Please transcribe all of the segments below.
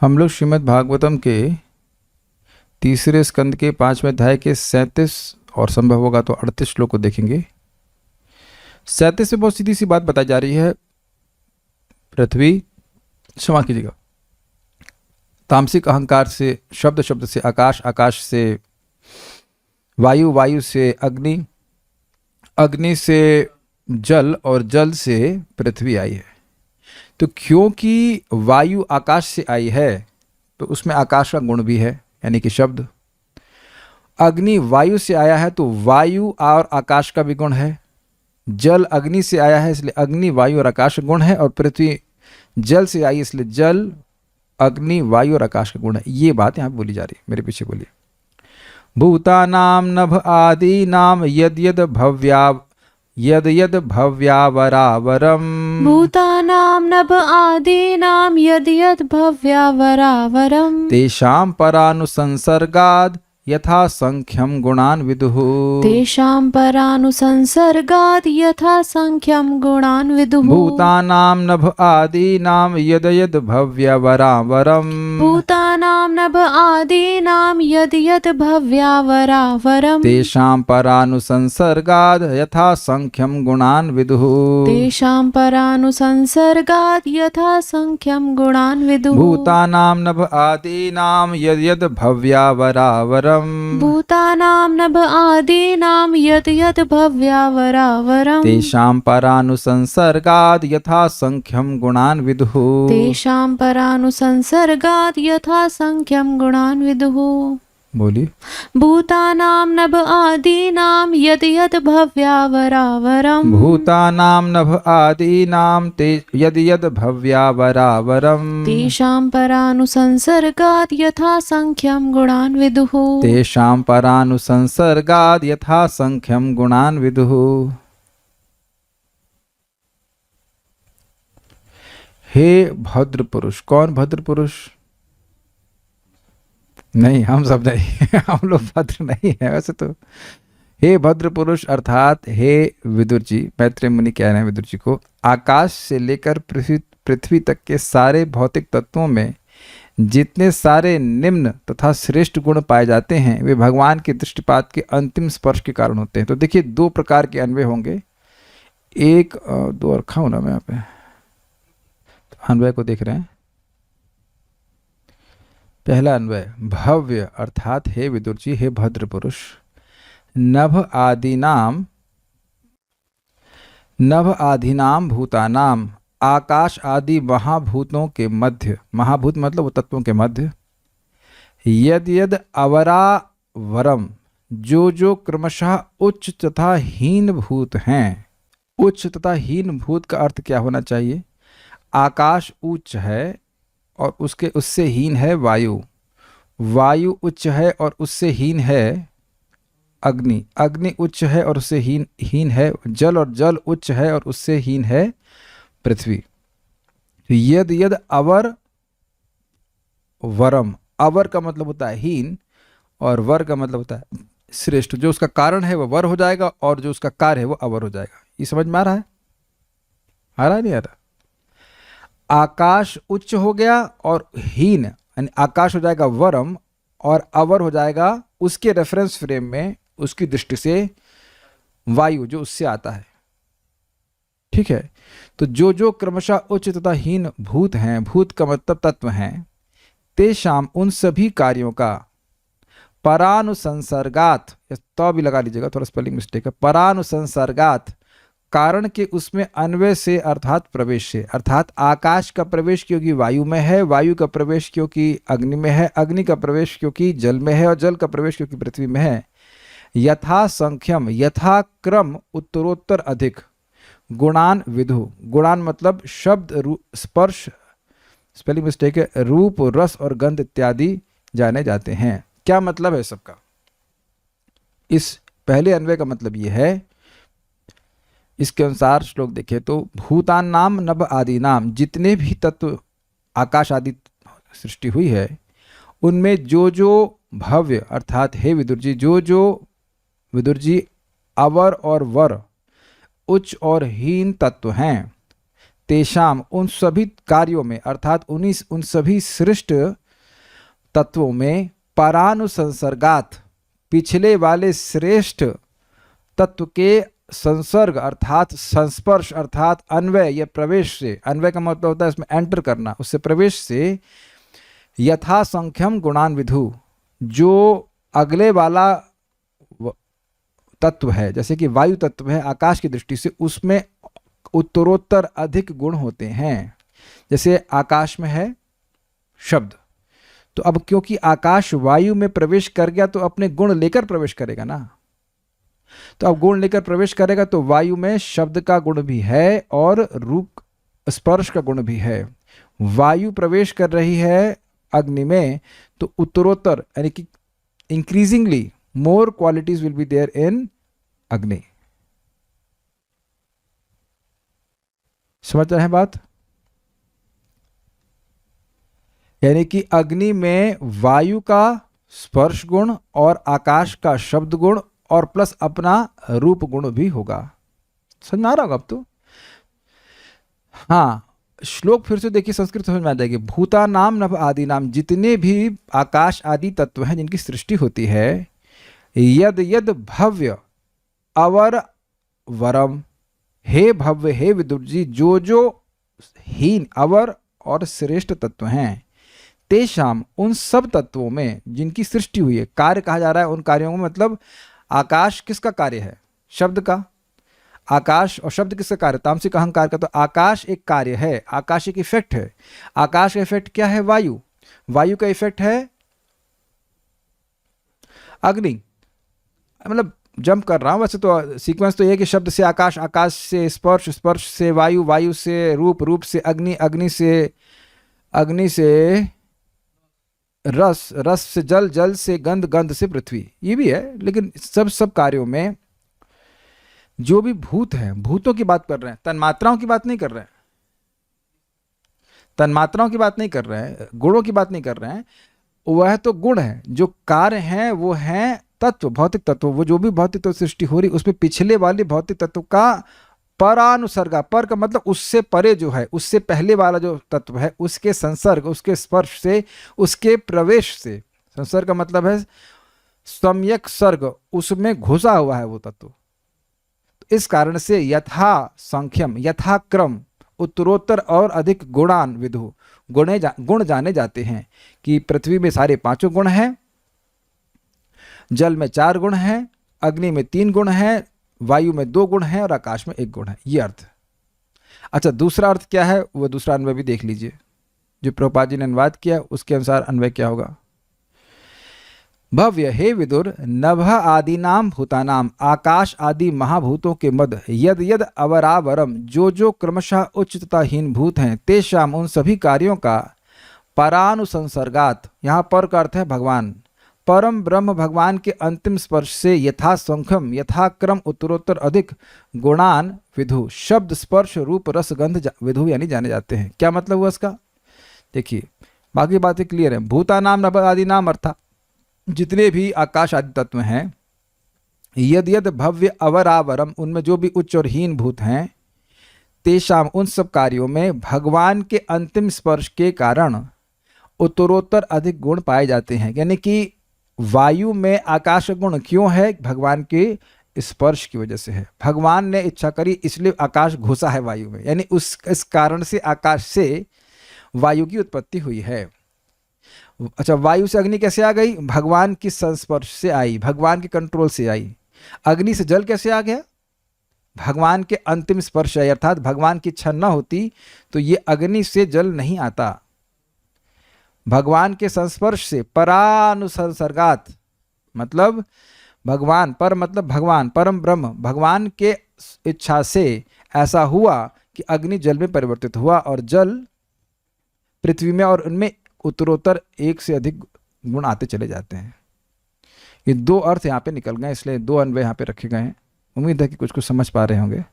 हम लोग श्रीमद् भागवतम के तीसरे स्कंद के 5वें अध्याय के 37 और संभव होगा तो 38 श्लोक को देखेंगे। 37 में बहुत सीधी सी बात बताई जा रही है। पृथ्वी, क्षमा कीजिएगा, तामसिक अहंकार से, शब्द शब्द से आकाश, आकाश से वायु, वायु से अग्नि, अग्नि से जल और जल से पृथ्वी आई है। तो क्योंकि वायु आकाश से आई है तो उसमें आकाश का गुण भी है, यानी कि शब्द। अग्नि वायु से आया है तो वायु और आकाश का भी गुण है। जल अग्नि से आया है इसलिए अग्नि, वायु और आकाश का गुण है। और पृथ्वी जल से आई इसलिए जल, अग्नि, वायु और आकाश का गुण है। ये बात यहाँ बोली जा रही है। मेरे पीछे बोलिए। भूतानाम नभ आदि नाम यद यद भव्यावरावरम। भूतानां नभ आदीनां यद् भव्यावरावरम् तेषां परानुसंसर्गाद् यथा संख्यम गुणान् विदुः। तेषां परानुसंसर्गाद् यथा संख्यं गुणान् विदुः। भूतानां नभ आदीनां यद भव्यावरावरम्। भूतानां नभ आदीनां यद् भव्यावरावरम् तेषां परानुसंसर्गाद् यथा संख्यम गुणान् विदुः। तेषां परानुसंसर्गाद् यथा संख्यं गुणान् विदुः। भूतानां नभ आदीनां यद भव्यावरावरम्। भूतानां नभ आदीनां यद् भव्यावरावरम् तेषां परानुसंसर्गाद् यथा संख्यम गुणान् विदुः। तेषां परानुसंसर्गाद् यथा संख्यं गुणान् विदुः। बोलिए। भूतानां नभ आदीनां यद् भव्यावरावरम्। भूतानां नभ आदीनां ते यद भव्यावरावरम्। तेषां परानुसंसर्गाद् यथा संख्यं गुणान् विदुः। तेषां परानुसंसर्गाद् यथा संख्यम गुणान् विदुः। हे भद्र पुरुष। कौन भद्र पुरुष? नहीं, हम सब नहीं हम लोग भद्र नहीं है वैसे तो। हे भद्र पुरुष अर्थात हे विदुर जी, मैत्रेय मुनि कह रहे हैं विदुर जी को, आकाश से लेकर पृथ्वी तक के सारे भौतिक तत्वों में जितने सारे निम्न तथा श्रेष्ठ गुण पाए जाते हैं वे भगवान के दृष्टिपात के अंतिम स्पर्श के कारण होते हैं। तो देखिए, दो प्रकार के अन्वय होंगे। एक दो रखा हूं ना मैं यहाँ पे, अन्वय को देख रहे हैं। पहला अन्वय भव्य अर्थात हे विदुर जी, हे भद्र पुरुष, नभ आदिनाम भूतानाम, आकाश आदि महाभूतों के मध्य, महाभूत मतलब वो तत्वों के मध्य, यद अवरावरम, जो क्रमशः उच्च तथा हीन भूत हैं। उच्च तथा हीन भूत का अर्थ क्या होना चाहिए? आकाश उच्च है और उससे हीन है वायु, वायु उच्च है और उससे हीन है अग्नि, अग्नि उच्च है और उससे हीन है जल, और जल उच्च है और उससे हीन है पृथ्वी। यद अवर वरम, अवर का मतलब होता है हीन और वर का मतलब होता है श्रेष्ठ। जो उसका कारण है वो वर हो जाएगा और जो उसका कार्य है वो अवर हो जाएगा। ये समझ में आ रहा है? आ रहा है नहीं आ रहा? आकाश उच्च हो गया और हीन, यानी आकाश हो जाएगा वरम और अवर हो जाएगा उसके रेफरेंस फ्रेम में, उसकी दृष्टि से वायु जो उससे आता है। ठीक है। तो जो क्रमशः उच्च तथा हीन भूत हैं, भूत का मतलब तत्व हैं, तेषाम उन सभी कार्यों का परानुसंसर्गात, तो भी लगा लीजिएगा, थोड़ा स्पेलिंग मिस्टेक है, परानुसंसर्गात, कारण के उसमें अन्वय से अर्थात प्रवेश से, अर्थात आकाश का प्रवेश क्योंकि वायु में है, वायु का प्रवेश क्योंकि अग्नि में है, अग्नि का प्रवेश क्योंकि जल में है और जल का प्रवेश क्योंकि पृथ्वी में है। यथा संख्यम, यथा क्रम, उत्तरोत्तर अधिक, गुणान विदु, गुणान मतलब शब्द, स्पर्श, स्पेलिंग मिस्टेक है, रूप, रस और गंध इत्यादि जाने जाते हैं। क्या मतलब है सबका? इस पहले अन्वय का मतलब यह है, इसके अनुसार श्लोक देखें तो भूतान नाम नभ आदि नाम, जितने भी तत्व आकाश आदि सृष्टि हुई है उनमें जो भव्य अर्थात हे विदुर जी, जो विदुर जी अवर और वर, उच्च और हीन तत्व हैं, तेषाम उन सभी कार्यों में अर्थात उन सभी सृष्ट तत्वों में परानुसंसर्गात पिछले वाले श्रेष्ठ तत्व के संसर्ग अर्थात संस्पर्श अर्थात अन्वय या प्रवेश से, अन्वय का मतलब होता है इसमें एंटर करना, उससे प्रवेश से यथा संख्यम गुणान विधु, जो अगले वाला तत्व है जैसे कि वायु तत्व है आकाश की दृष्टि से, उसमें उत्तरोत्तर अधिक गुण होते हैं। जैसे आकाश में है शब्द, तो अब क्योंकि आकाश वायु में प्रवेश कर गया तो अपने गुण लेकर प्रवेश करेगा ना, तो अब गुण लेकर प्रवेश करेगा तो वायु में शब्द का गुण भी है और रूप स्पर्श का गुण भी है। वायु प्रवेश कर रही है अग्नि में तो उत्तरोत्तर यानी कि increasingly more qualities will be there in Agni. समझ रहे हैं बात? यानी कि अग्नि में वायु का स्पर्श गुण और आकाश का शब्द गुण और प्लस अपना रूप गुण भी होगा। समझ आ रहा होगा अब तो? हाँ, श्लोक फिर से देखिए, संस्कृत समझ में आ जाएगी। भूता नाम नभ आदि नाम, जितने भी आकाश आदि तत्व हैं जिनकी सृष्टि होती है, यद यद भव्य अवर वरम, हे भव्य हे विदुर जी, जो जो हीन अवर और श्रेष्ठ तत्व हैं, तेषाम उन सब तत्वों में जिनकी सृष्टि हुई है, कार्य कहा जा रहा है उन कार्यों में, मतलब आकाश किसका कार्य है? शब्द का। आकाश और शब्द किसका कार्य? तामसिक अहंकार का। तो आकाश एक कार्य है, आकाश एक इफेक्ट है। आकाश का इफेक्ट क्या है? वायु। वायु का इफेक्ट है अग्नि। मतलब जंप कर रहा हूं, वैसे तो सीक्वेंस तो ये कि शब्द से आकाश, आकाश से स्पर्श, स्पर्श से वायु, वायु से रूप, रूप से अग्नि, अग्नि से रस, रस से जल, जल से गंध, गंध से पृथ्वी, ये भी है। लेकिन सब कार्यों में जो भी भूत हैं, भूतों की बात कर रहे हैं, तन्मात्राओं की बात नहीं कर रहे हैं, तन्मात्राओं की बात नहीं कर रहे हैं, गुणों की बात नहीं कर रहे हैं। वह तो गुण है, जो कार्य हैं वो हैं तत्व, भौतिक तत्व। वो जो भी भौतिक तत्व सृष्टि हो रही, उसमें पिछले वाले भौतिक तत्व का परानुसर्गा, पर का मतलब उससे परे जो है, उससे पहले वाला जो तत्व है, उसके संसर्ग, उसके स्पर्श से, उसके प्रवेश से। संसर्ग का मतलब है सम्यक सर्ग, उसमें घुसा हुआ है वो तत्व। इस कारण से यथा संख्यम, यथा क्रम, उत्तरोत्तर और अधिक गुणान विदु, गुण जाने जाते हैं। कि पृथ्वी में सारे पांचों गुण हैं, जल में 4 गुण हैं, अग्नि में 3 गुण हैं, वायु में 2 गुण हैं और आकाश में 1 गुण है। ये अर्थ। अच्छा, दूसरा अर्थ क्या है? वो दूसरा अन्वय भी देख लीजिए, जो प्रभुपाद जी ने अनुवाद किया उसके अनुसार अन्वय क्या होगा। भव्य हे विदुर, नभ आदि नाम भूतानाम, आकाश आदि महाभूतों के मध्य, यद यद अवरावरम, जो जो क्रमशः उच्च तथा हीन भूत हैं, तेषाम उन सभी कार्यों का परानुसंसर्गात, यहाँ पर का अर्थ है भगवान, परम ब्रह्म भगवान के अंतिम स्पर्श से यथा संख्यम, यथा क्रम, उत्तरोत्तर अधिक गुणान विधु, शब्द स्पर्श रूप रस गंध विधु यानी जाने जाते हैं। क्या मतलब हुआ इसका? देखिए, बाकी बातें क्लियर है। भूता नाम नभ आदि नाम अर्थात जितने भी आकाश आदि तत्व हैं, यद यद भव्य अवरावरम, उनमें जो भी उच्च और हीन भूत हैं, तेषाम उन सब कार्यों में भगवान के अंतिम स्पर्श के कारण उत्तरोत्तर अधिक गुण पाए जाते हैं। यानी कि वायु में आकाश गुण क्यों है? भगवान के स्पर्श की वजह से है। भगवान ने इच्छा करी इसलिए आकाश घुसा है वायु में, यानी इस कारण से आकाश से वायु की उत्पत्ति हुई है। अच्छा, वायु से अग्नि कैसे आ गई? भगवान की संस्पर्श से आई, भगवान के कंट्रोल से आई। अग्नि से जल कैसे आ गया? भगवान के अंतिम स्पर्श है, अर्थात भगवान की इच्छा न होती तो ये अग्नि से जल नहीं आता। भगवान के संस्पर्श से, परानुसंसर्गात मतलब भगवान, पर मतलब भगवान, परम ब्रह्म, भगवान के इच्छा से ऐसा हुआ कि अग्नि जल में परिवर्तित हुआ और जल पृथ्वी में, और उनमें उत्तरोत्तर 1 से अधिक गुण आते चले जाते हैं। ये 2 अर्थ यहाँ पे निकल गए, इसलिए 2 अन्वय यहाँ पे रखे गए हैं। उम्मीद है कि कुछ समझ पा रहे होंगे।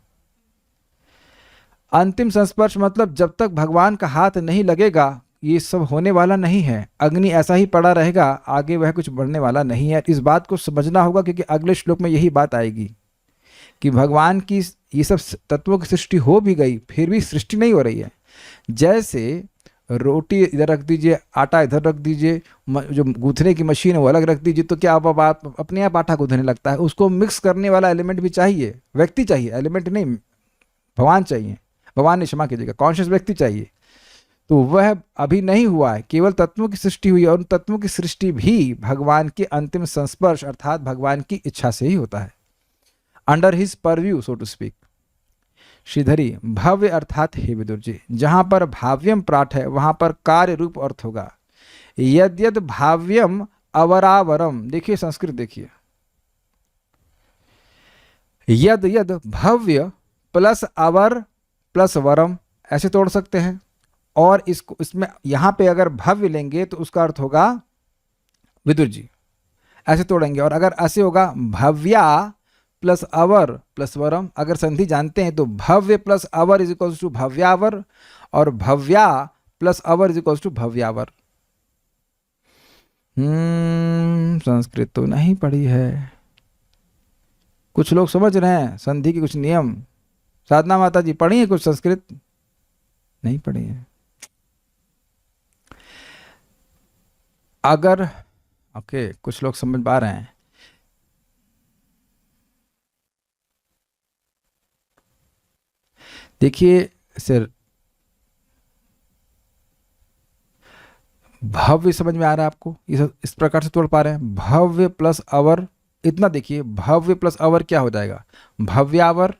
अंतिम संस्पर्श मतलब जब तक भगवान का हाथ नहीं लगेगा ये सब होने वाला नहीं है। अग्नि ऐसा ही पड़ा रहेगा, आगे वह कुछ बढ़ने वाला नहीं है। इस बात को समझना होगा क्योंकि अगले श्लोक में यही बात आएगी कि भगवान की ये सब तत्वों की सृष्टि हो भी गई, फिर भी सृष्टि नहीं हो रही है। जैसे रोटी इधर रख दीजिए, आटा इधर रख दीजिए, जो गूंथने की मशीन है वो अलग रख दीजिए, तो क्या आप अपने आप आटा गूंथने लगता है? उसको मिक्स करने वाला एलिमेंट भी चाहिए, व्यक्ति चाहिए, एलिमेंट नहीं, भगवान चाहिए, भगवान ने क्षमा कीजिएगा, कॉन्शियस व्यक्ति चाहिए। तो वह अभी नहीं हुआ है, केवल तत्वों की सृष्टि हुई है, और उन तत्वों की सृष्टि भी भगवान के अंतिम संस्पर्श अर्थात भगवान की इच्छा से ही होता है, under his purview so to speak. श्रीधरी, भव्य अर्थात हे विदुर जी, जहां पर भाव्यम प्राट है वहां पर कार्य रूप अर्थ होगा। यद यद भाव्यम अवरावरम, देखिए संस्कृत देखिए, यद यद भव्य प्लस अवर प्लस वरम, ऐसे तोड़ सकते हैं। और इसको इसमें यहां पे अगर भव्य लेंगे तो उसका अर्थ होगा विदुर जी, ऐसे तोड़ेंगे। और अगर ऐसे होगा भव्या प्लस अवर प्लस वरम, अगर संधि जानते हैं तो भव्य प्लस अवर इज इक्वल्स टू भव्यावर, और भव्या प्लस अवर इज इक्वल्स टू भव्यावर। संस्कृत तो नहीं पढ़ी है, कुछ लोग समझ रहे हैं संधि के कुछ नियम। साधना माता जी पढ़ी है कुछ संस्कृत? नहीं पढ़ी है। अगर ओके, कुछ लोग समझ पा रहे हैं। देखिए सर, भव्य समझ में आ रहा है आपको? इस प्रकार से तोड़ पा रहे हैं, भव्य प्लस अवर, इतना देखिए, भव्य प्लस अवर क्या हो जाएगा? भव्यावर।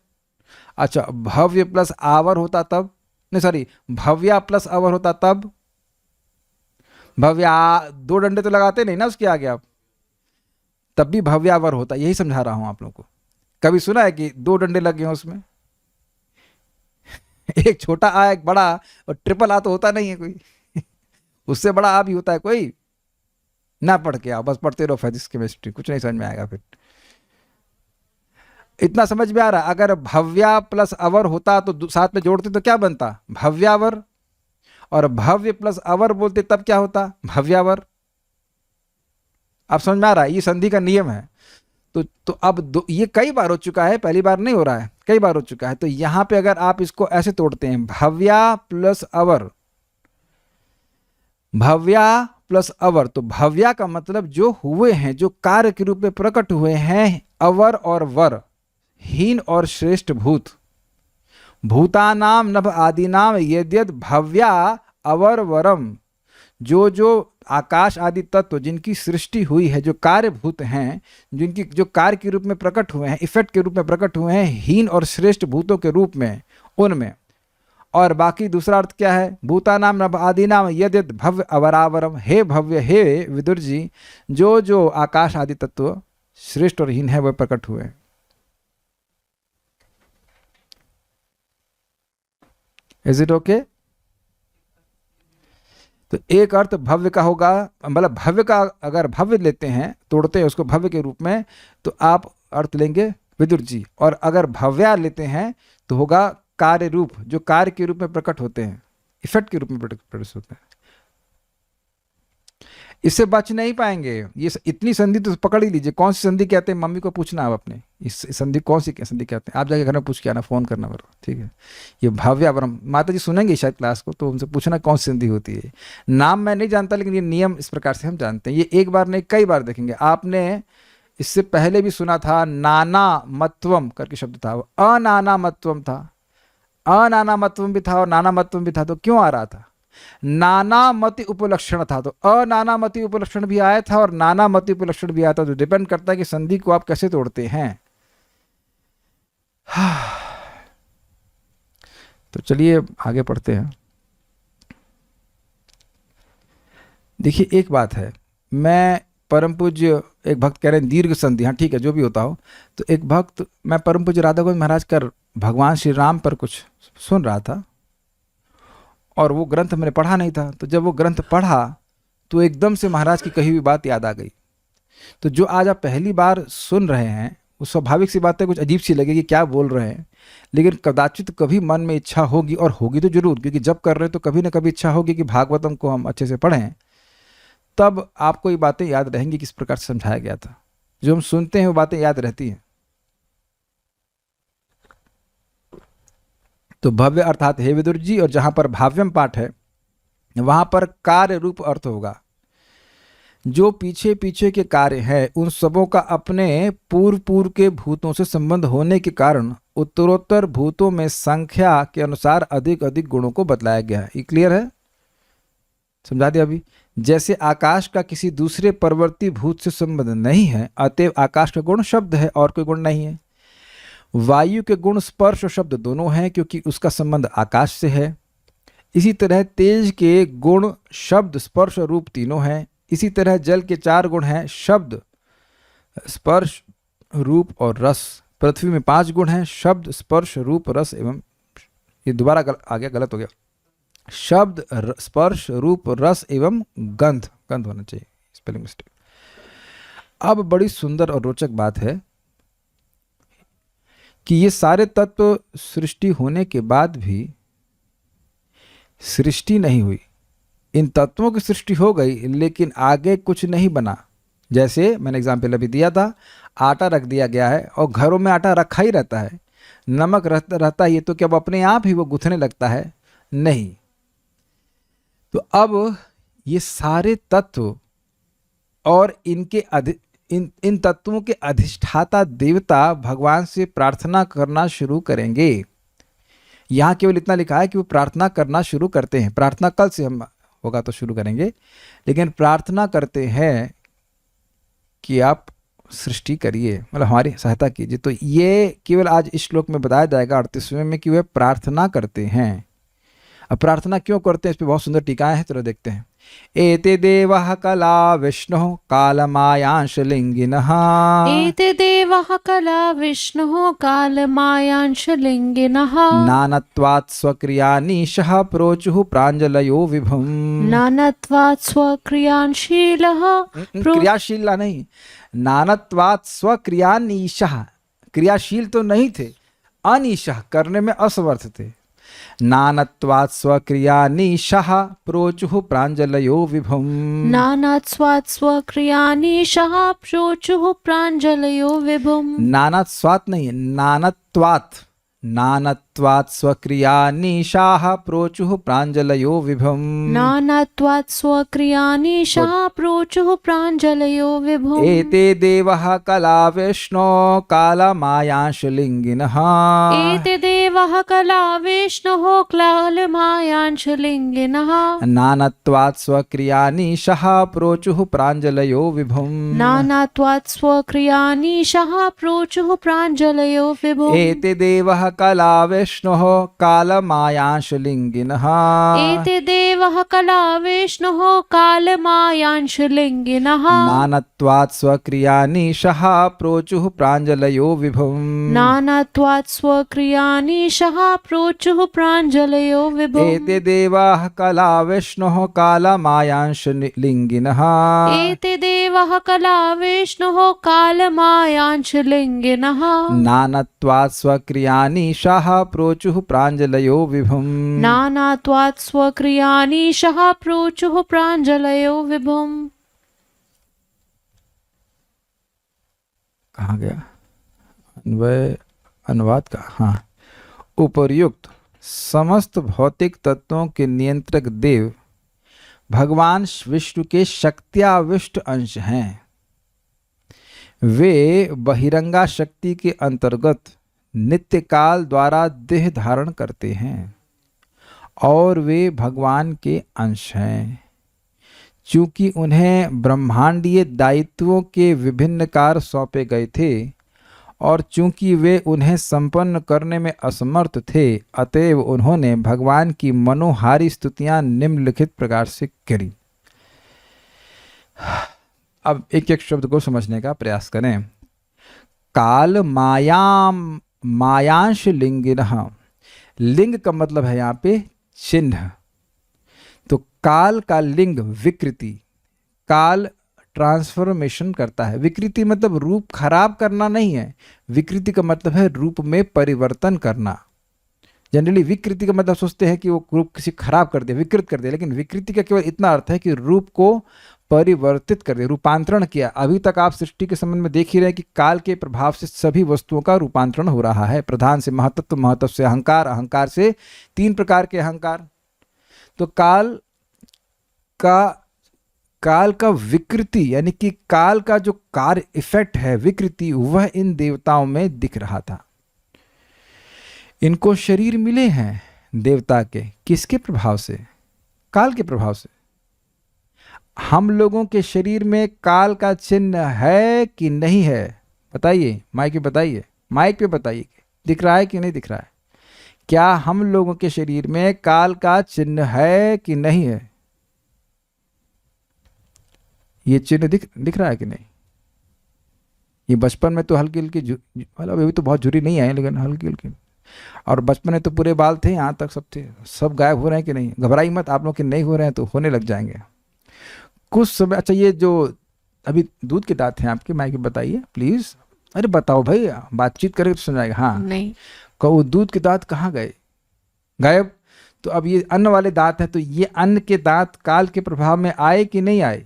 अच्छा, भव्य प्लस आवर होता तब, नहीं सॉरी, भव्या प्लस अवर होता तब, भव्या, दो डंडे तो लगाते नहीं ना उसके आगे आप, तब भी भव्यावर होता। यही समझा रहा हूं आप लोगों को। कभी सुना है कि दो डंडे लगे हैं उसमें? एक छोटा आ एक बड़ा, और ट्रिपल आ तो होता नहीं है कोई। उससे बड़ा आ भी होता है कोई? ना पढ़ के आओ, बस पढ़ते रहो फिजिक्स केमिस्ट्री, कुछ नहीं समझ में आएगा फिर। इतना समझ में आ रहा? अगर भव्या प्लस अवर होता तो साथ में जोड़ते तो क्या बनता? भव्यावर। और भव्य प्लस अवर बोलते तब क्या होता? भव्यावर। आप समझ में आ रहा है? ये संधि का नियम है। तो अब ये कई बार हो चुका है, पहली बार नहीं हो रहा है, कई बार हो चुका है। तो यहां पे अगर आप इसको ऐसे तोड़ते हैं, भव्या प्लस अवर, भव्या प्लस अवर, तो भव्या का मतलब जो हुए हैं, जो कार्य के रूप में प्रकट हुए हैं, अवर और वर, हीन और श्रेष्ठ भूत, भूतानाम नभ आदिनाम यद्यद भव्या अवर वरम, जो जो आकाश आदि तत्व जिनकी सृष्टि हुई है, जो कार्यभूत हैं, जिनकी जो कार्य के रूप में प्रकट हुए हैं, इफेक्ट के रूप में प्रकट हुए हैं, हीन और श्रेष्ठ भूतों के रूप में, उनमें। और बाकी दूसरा अर्थ क्या है? भूतानाम नभ आदिनाम यद्यद भव्य अवरावरम, हे भव्य, हे विदुर जी, जो जो आकाश आदि तत्व श्रेष्ठ और हीन है वह प्रकट हुए हैं। Is it okay? तो एक अर्थ भव्य का होगा, मतलब भव्य का अगर भव्य लेते हैं, तोड़ते हैं उसको भव्य के रूप में, तो आप अर्थ लेंगे विदुर जी। और अगर भव्या लेते हैं तो होगा कार्य रूप, जो कार्य के रूप में प्रकट होते हैं, इफेक्ट के रूप में प्रकट होते हैं। इससे बच नहीं पाएंगे। ये इतनी संधि तो पकड़ ही लीजिए। कौन सी संधि कहते हैं, मम्मी को पूछना आप अपने, इस संधि कौन सी संधि कहते हैं, आप जाके घर में पूछ के आना, फोन करना बराबर, ठीक है? ये भव्यावरम, माता जी सुनेंगे शायद क्लास को, तो उनसे पूछना कौन सी संधि होती है। नाम मैं नहीं जानता, लेकिन ये नियम इस प्रकार से हम जानते हैं। ये एक बार नहीं, कई बार देखेंगे। आपने इससे पहले भी सुना था, नाना मतवम करके शब्द था, अनाना मतवम था, अनाना मतवम भी था और नाना मतवम भी था। तो क्यों आ रहा था? नाना मति उपलक्षण था, तो अनाना मति उपलक्षण भी आया था और नाना मति उपलक्षण भी आया था। तो डिपेंड करता है कि संधि को आप कैसे तोड़ते हैं। तो चलिए आगे पढ़ते हैं। देखिए एक बात है, मैं परम पूज्य, एक भक्त कह रहे हैं दीर्घ संधि, हाँ ठीक है, जो भी होता हो। तो एक भक्त, मैं परम पूज्य राधा गोविंद महाराज का भगवान श्री राम पर कुछ सुन रहा था, और वो ग्रंथ मैंने पढ़ा नहीं था। तो जब वो ग्रंथ पढ़ा तो एकदम से महाराज की कही हुई बात याद आ गई। तो जो आज आप पहली बार सुन रहे हैं, वो स्वाभाविक सी बात है, कुछ अजीब सी लगेगी क्या बोल रहे हैं, लेकिन कदाचित कभी मन में इच्छा होगी, और होगी तो जरूर, क्योंकि जब कर रहे हैं तो कभी ना कभी इच्छा होगी कि भागवतम को हम अच्छे से पढ़ें, तब आपको ये बातें याद रहेंगी किस प्रकार से समझाया गया था। जो हम सुनते हैं वो बातें याद रहती हैं। तो भव्य अर्थात हे विदुर जी, और जहाँ पर भाव्यम पाठ है वहाँ पर कार्य रूप अर्थ होगा। जो पीछे पीछे के कार्य हैं उन सबों का अपने पूर्व पूर्व के भूतों से संबंध होने के कारण उत्तरोत्तर भूतों में संख्या के अनुसार अधिक अधिक गुणों को बतलाया गया है। ये क्लियर है? समझा दिया अभी। जैसे आकाश का किसी दूसरे परवर्ती भूत से संबंध नहीं है, अतएव आकाश का गुण शब्द है और कोई गुण नहीं है। वायु के गुण स्पर्श और शब्द दोनों हैं क्योंकि उसका संबंध आकाश से है। इसी तरह तेज के गुण शब्द स्पर्श और रूप तीनों हैं। इसी तरह जल के 4 गुण हैं, शब्द स्पर्श रूप और रस। पृथ्वी में 5 गुण हैं, शब्द स्पर्श रूप रस एवं, ये दोबारा आ गया, गलत हो गया, शब्द स्पर्श रूप रस एवं गंध, गंध होना चाहिए, स्पेलिंग मिस्टेक। अब बड़ी सुंदर और रोचक बात है कि ये सारे तत्व सृष्टि होने के बाद भी सृष्टि नहीं हुई। इन तत्वों की सृष्टि हो गई लेकिन आगे कुछ नहीं बना। जैसे मैंने एग्जाम्पल अभी दिया था, आटा रख दिया गया है और घरों में आटा रखा ही रहता है, नमक रहता ही है, तो क्या अब अपने आप ही वो गुथने लगता है? नहीं। तो अब ये सारे तत्व और इनके इन तत्वों के अधिष्ठाता देवता भगवान से प्रार्थना करना शुरू करेंगे। यहाँ केवल इतना लिखा है कि वो प्रार्थना करना शुरू करते हैं। प्रार्थना कल से हम होगा तो शुरू करेंगे, लेकिन प्रार्थना करते हैं कि आप सृष्टि करिए, मतलब हमारी सहायता कीजिए। तो ये केवल आज इस श्लोक में बताया जाएगा 38वें में कि वे प्रार्थना करते हैं। अब प्रार्थना क्यों करते हैं, इस पर बहुत सुंदर टीकाएं हैं, तो देखते हैं। एते देवः कला विष्णुः कालमायांश लिंगिनः। एते देवः कला विष्णुः कालमायांश लिंगिनः। नानत्वात् स्वक्रियानीशः प्रोचुः प्राञ्जलयो विभुम्। नानत्वात् स्वक्रियाशीलः क्रियाशील नहीं, नानत्वात् स्वक्रियानीशः, क्रियाशील तो नहीं थे, अनीशः करने में असमर्थ थे। नानत्वात् स्वक्रियानीशः प्रोचुः प्राञ्जलयो विभुम्। नानात्वात् स्वक्रियानीशः प्रोचुः प्राञ्जलयो विभुम्। नानात् स्वात् नहीं, नानत्वात्, नानत्वात् स्वक्रियानीशाः प्रोचुः प्राञ्जलयो विभुम्। नानात्वात् स्वक्रियानीशः प्रोचुः प्राञ्जलयो विभुम्। एते देवः कला विष्णो कालमायांश लिंगिनः। एते देवः कला विष्णुः कालमायांश लिंगिनः। नानत्वात् स्वक्रियानीशः प्रोचुः प्राञ्जलयो विभुम्। नानात्वात् स्वक्रियानीशः प्रोचुः प्राञ्जलयो विभुम्। एते देवः कला विष्णुः कालमायांश लिंगिनः। एते देवः कला विष्णुः कालमायांश लिंगिनः। नानत्वात् स्वक्रियानीशः प्रोचुः प्राञ्जलयो विभुम्। नानात्वात् स्वक्रियानीशः प्रोचुः प्राञ्जलयो विभुम्। एते देवाः कला विष्णुः कालमायांश लिंगिनः। एते देवः कला विष्णुः कालमायांश लिंगिनः। नानत्वात् स्वक्रियानीशः प्रोचुः प्राञ्जलयो विभुम्। नानात्वात् स्वक्रियानीशः प्रोचुः प्राञ्जलयो विभुम्। कहाँ गया अन्वय अनुवाद का? हाँ, उपर्युक्त समस्त भौतिक तत्वों के नियंत्रक देव भगवान विष्णु के शक्त्याविष्ट अंश हैं। वे बहिरंगा शक्ति के अंतर्गत नित्य काल द्वारा देह धारण करते हैं और वे भगवान के अंश हैं। चूंकि उन्हें ब्रह्मांडीय दायित्वों के विभिन्न कार्य सौंपे गए थे और चूंकि वे उन्हें संपन्न करने में असमर्थ थे, अतएव उन्होंने भगवान की मनोहारी स्तुतियां निम्नलिखित प्रकार से करी। अब एक एक शब्द को समझने का प्रयास करें। काल मायांश लिंगिनः, लिंग का मतलब है यहाँ पे चिन्ह। तो काल का लिंग विकृति, काल ट्रांसफॉर्मेशन करता है। विकृति मतलब रूप खराब करना नहीं है, विकृति का मतलब है रूप में परिवर्तन करना। जनरली विकृति का मतलब सोचते हैं कि वो रूप किसी खराब कर दे, विकृत कर दे, लेकिन विकृति का केवल इतना अर्थ है कि रूप को परिवर्तित कर दिया, रूपांतरण किया। अभी तक आप सृष्टि के संबंध में देख ही रहे हैं कि काल के प्रभाव से सभी वस्तुओं का रूपांतरण हो रहा है। प्रधान से महतत्व, महतत्व से अहंकार, अहंकार से 3 प्रकार के अहंकार। तो काल का विकृति यानी कि काल का जो कार्य इफेक्ट है, विकृति, वह इन देवताओं में दिख रहा था। इनको शरीर मिले हैं देवता के, किसके प्रभाव से? काल के प्रभाव से। हम लोगों के शरीर में काल का चिन्ह है कि नहीं है? बताइए, माइक पे बताइए, माइक पे बताइए, दिख रहा है कि नहीं दिख रहा है? क्या हम लोगों के शरीर में काल का चिन्ह है कि नहीं है? ये चिन्ह दिख रहा है कि नहीं? ये बचपन में तो हल्की हल्की, मतलब अभी तो बहुत झुर्री नहीं आई, लेकिन हल्की हल्की, और बचपन में तो पूरे बाल थे, यहाँ तक सब थे। सब गायब हो रहे हैं कि नहीं? घबराई मत, आप लोग के नहीं हो रहे हैं तो होने लग जाएंगे कुछ समय। अच्छा, ये जो अभी दूध के दांत हैं आपके, माइक बताइए प्लीज। अरे बताओ भाई, बातचीत करें तो सुनाएगा। हाँ, नहीं, कहो दूध के दांत कहाँ गए? गायब। तो अब ये अन्न वाले दांत हैं, तो ये अन्न के दांत काल के प्रभाव में आए कि नहीं आए?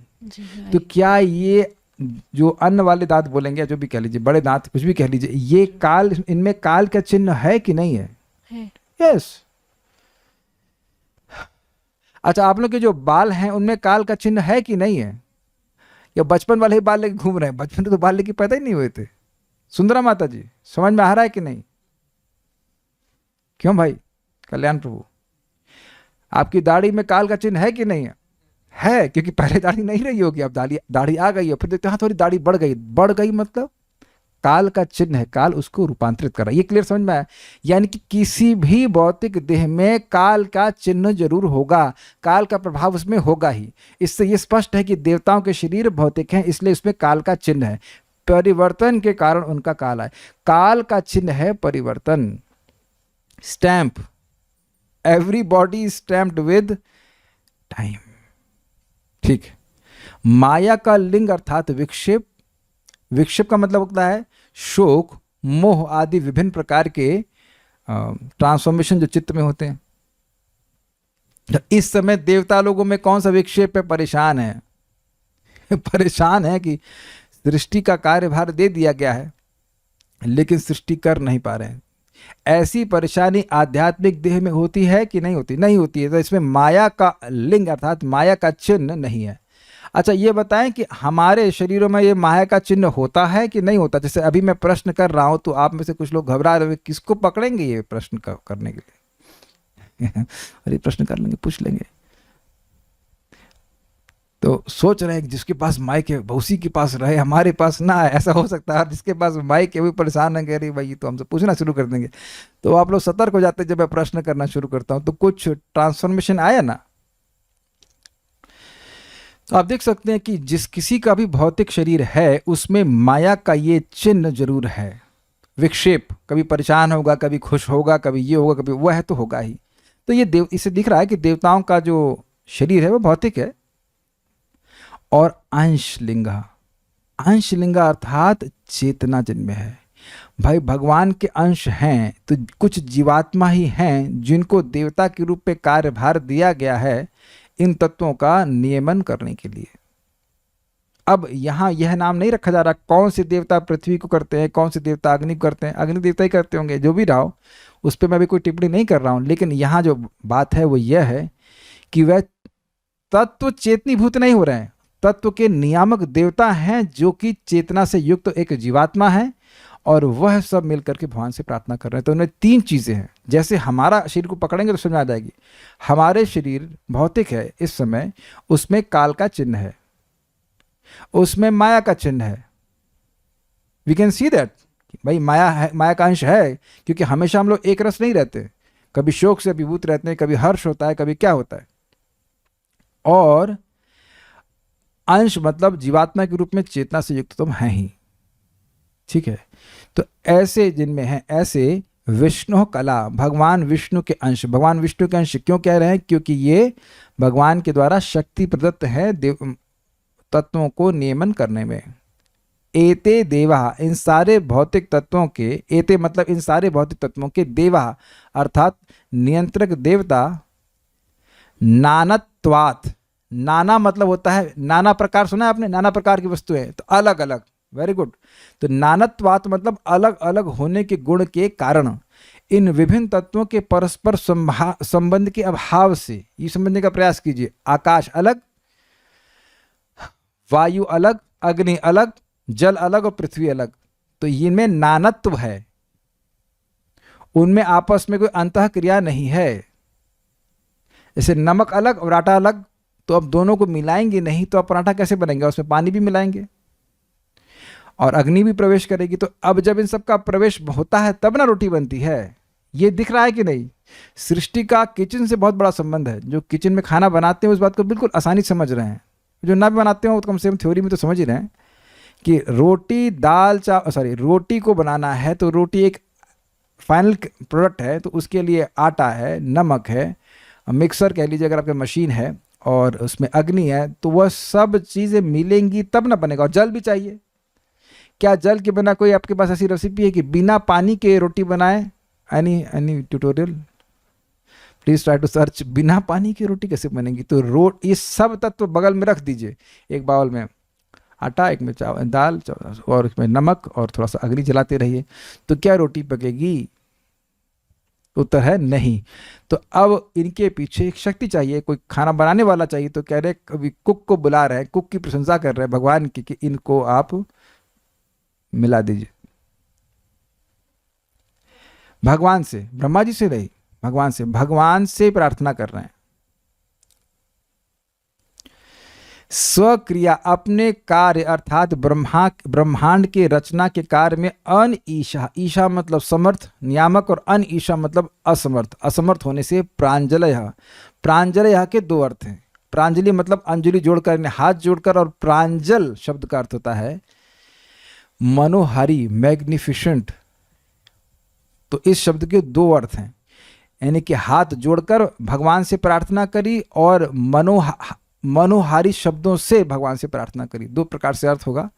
तो क्या ये जो अन्न वाले दांत बोलेंगे, जो भी कह लीजिए, बड़े दांत, कुछ भी कह लीजिए, ये काल, इनमें काल का चिन्ह है कि नहीं है? यस। अच्छा, आप लोग के जो बाल हैं उनमें काल का चिन्ह है कि नहीं है? या बचपन वाले ही बाल लेके घूम रहे हैं? बचपन में तो बाल लेके पैदा ही नहीं हुए थे। सुंदरा माता जी, समझ में आ रहा है कि नहीं? क्यों भाई कल्याण प्रभु, आपकी दाढ़ी में काल का चिन्ह है कि नहीं है? है, क्योंकि पहले दाढ़ी नहीं रही होगी, अब दाढ़ी आ गई है, फिर देखते हैं थोड़ी दाढ़ी बढ़ गई मतलब काल का चिन्ह है, काल उसको रूपांतरित कर रहा है। ये क्लियर समझ में आया? यानी कि किसी भी भौतिक देह में काल का चिन्ह जरूर होगा, काल का प्रभाव उसमें होगा ही। इससे ये स्पष्ट है कि देवताओं के शरीर भौतिक हैं, इसलिए उसमें काल का चिन्ह है। परिवर्तन के कारण उनका काल आए। काल का चिन्ह है परिवर्तन, stamp. Every body stamped with time. ठीक। माया का लिंग अर्थात विक्षेप। विक्षेप का मतलब होता है शोक, मोह आदि विभिन्न प्रकार के ट्रांसफॉर्मेशन जो चित्त में होते हैं। इस समय देवता लोगों में कौन सा विक्षेप है? परेशान है परेशान है कि सृष्टि का कार्यभार दे दिया गया है, लेकिन सृष्टि कर नहीं पा रहे हैं। ऐसी परेशानी आध्यात्मिक देह में होती है कि नहीं होती? नहीं होती है। तो इसमें माया का लिंग अर्थात माया का चिन्ह नहीं है। अच्छा, ये बताएं कि हमारे शरीरों में ये माया का चिन्ह होता है कि नहीं होता? जैसे अभी मैं प्रश्न कर रहा हूं तो आप में से कुछ लोग घबरा रहे, किसको पकड़ेंगे ये प्रश्न करने के लिए अरे प्रश्न कर लेंगे, पूछ लेंगे। तो सोच रहे हैं कि जिसके पास माइक है उसी के पास रहे, हमारे पास ना है। ऐसा हो सकता है जिसके पास माइक है वो परेशान है, कह रही भाई तो हमसे पूछना शुरू कर देंगे। तो आप लोग सतर्क हो जाते हैं जब मैं प्रश्न करना शुरू करता हूं। तो कुछ ट्रांसफॉर्मेशन आया ना। तो आप देख सकते हैं कि जिस किसी का भी भौतिक शरीर है उसमें माया का ये चिन्ह जरूर है। विक्षेप, कभी परेशान होगा, कभी खुश होगा, कभी ये होगा, कभी वह है, तो होगा ही। तो ये इससे दिख रहा है कि देवताओं का जो शरीर है वो भौतिक है। और अंशलिंगा, अंशलिंगा अर्थात चेतना जिनमें है। भाई भगवान के अंश हैं तो कुछ जीवात्मा ही हैं जिनको देवता के रूप में कार्यभार दिया गया है इन तत्वों का नियमन करने के लिए। अब यहाँ यह नाम नहीं रखा जा रहा कौन से देवता पृथ्वी को करते हैं, कौन से देवता अग्नि को करते हैं। अग्नि देवता ही करते होंगे, जो भी रहा हो, उस पर मैं भी कोई टिप्पणी नहीं कर रहा हूँ। लेकिन यहाँ जो बात है वो यह है कि वह तत्व चेतनीभूत नहीं हो रहे हैं, तत्व के नियामक देवता हैं जो कि चेतना से युक्त एक जीवात्मा है, और वह सब मिलकर के भगवान से प्रार्थना कर रहे हैं। तो उनमें 3 चीज़ें हैं। जैसे हमारा शरीर को पकड़ेंगे तो समझ आ जाएगी। हमारे शरीर भौतिक है इस समय, उसमें काल का चिन्ह है, उसमें माया का चिन्ह है। वी कैन सी दैट भाई माया है, माया का अंश है, क्योंकि हमेशा हम लोग एक रस नहीं रहते। कभी शोक से अभिभूत रहते हैं, कभी हर्ष होता है, कभी क्या होता है। और अंश मतलब जीवात्मा के रूप में चेतना से युक्त तुम हैं ही, ठीक है। तो ऐसे जिनमें है, ऐसे विष्णु कला, भगवान विष्णु के अंश। भगवान विष्णु के अंश क्यों कह रहे हैं? क्योंकि ये भगवान के द्वारा शक्ति प्रदत्त है तत्वों को नियमन करने में। एते देवा, इन सारे भौतिक तत्वों के, एते मतलब इन सारे भौतिक तत्वों के, देवा अर्थात नियंत्रक देवता, नानत्वात्, नाना मतलब होता है नाना प्रकार, सुना है आपने, नाना प्रकार की वस्तुएं, तो अलग अलग, वेरी गुड। तो नानत्वात मतलब अलग अलग होने के गुण के कारण इन विभिन्न तत्वों के परस्पर संबंध के अभाव से ये समझने का प्रयास कीजिए। आकाश अलग, वायु अलग, अग्नि अलग, जल अलग और पृथ्वी अलग, तो इनमें नानत्व है, उनमें आपस में कोई अंतः क्रिया नहीं है। जैसे नमक अलग और आटा अलग, तो अब दोनों को मिलाएंगे नहीं तो अब पराठा कैसे बनेगा, उसमें पानी भी मिलाएंगे और अग्नि भी प्रवेश करेगी, तो अब जब इन सब का प्रवेश होता है तब ना रोटी बनती है। ये दिख रहा है कि नहीं? सृष्टि का किचन से बहुत बड़ा संबंध है। जो किचन में खाना बनाते हैं उस बात को बिल्कुल आसानी से समझ रहे हैं, जो ना भी बनाते हो तो कम से कम थ्योरी में तो समझ ही रहे हैं कि रोटी दाल रोटी को बनाना है तो रोटी एक फाइनल प्रोडक्ट है, तो उसके लिए आटा है, नमक है, मिक्सर कह लीजिए अगर आपके मशीन है, और उसमें अग्नि है, तो वह सब चीज़ें मिलेंगी तब ना बनेगा। और जल भी चाहिए। क्या जल के बिना कोई आपके पास ऐसी रेसिपी है कि बिना पानी के रोटी बनाए? Any tutorial? Please try to search, बिना पानी की रोटी कैसे बनेगी। तो ये सब तत्व बगल में रख दीजिए, एक बाउल में आटा, एक में चावल दाल और इसमें नमक और थोड़ा सा अग्नि जलाते रहिए, तो क्या रोटी पकेगी? उत्तर है नहीं। तो अब इनके पीछे एक शक्ति चाहिए, कोई खाना बनाने वाला चाहिए। तो कह रहे कभी कुक को बुला रहे हैं, कुक की प्रशंसा कर रहे हैं भगवान की कि इनको आप मिला दीजिए। भगवान से, ब्रह्मा जी से नहीं, भगवान से प्रार्थना कर रहे हैं। स्वक्रिया अपने कार्य अर्थात ब्रह्मांड के रचना के कार्य में अन ईशा, ईशा मतलब समर्थ नियामक और अन ईशा मतलब असमर्थ, असमर्थ होने से प्रांजलय के दो अर्थ हैं। प्रांजलि मतलब अंजलि जोड़कर, हाथ जोड़कर, और प्रांजल शब्द का अर्थ होता है मनोहारी, मैग्निफिशेंट। तो इस शब्द के दो अर्थ हैं, यानी कि हाथ जोड़कर भगवान से प्रार्थना करी और मनोहारी शब्दों से भगवान से प्रार्थना करी, दो प्रकार से अर्थ होगा।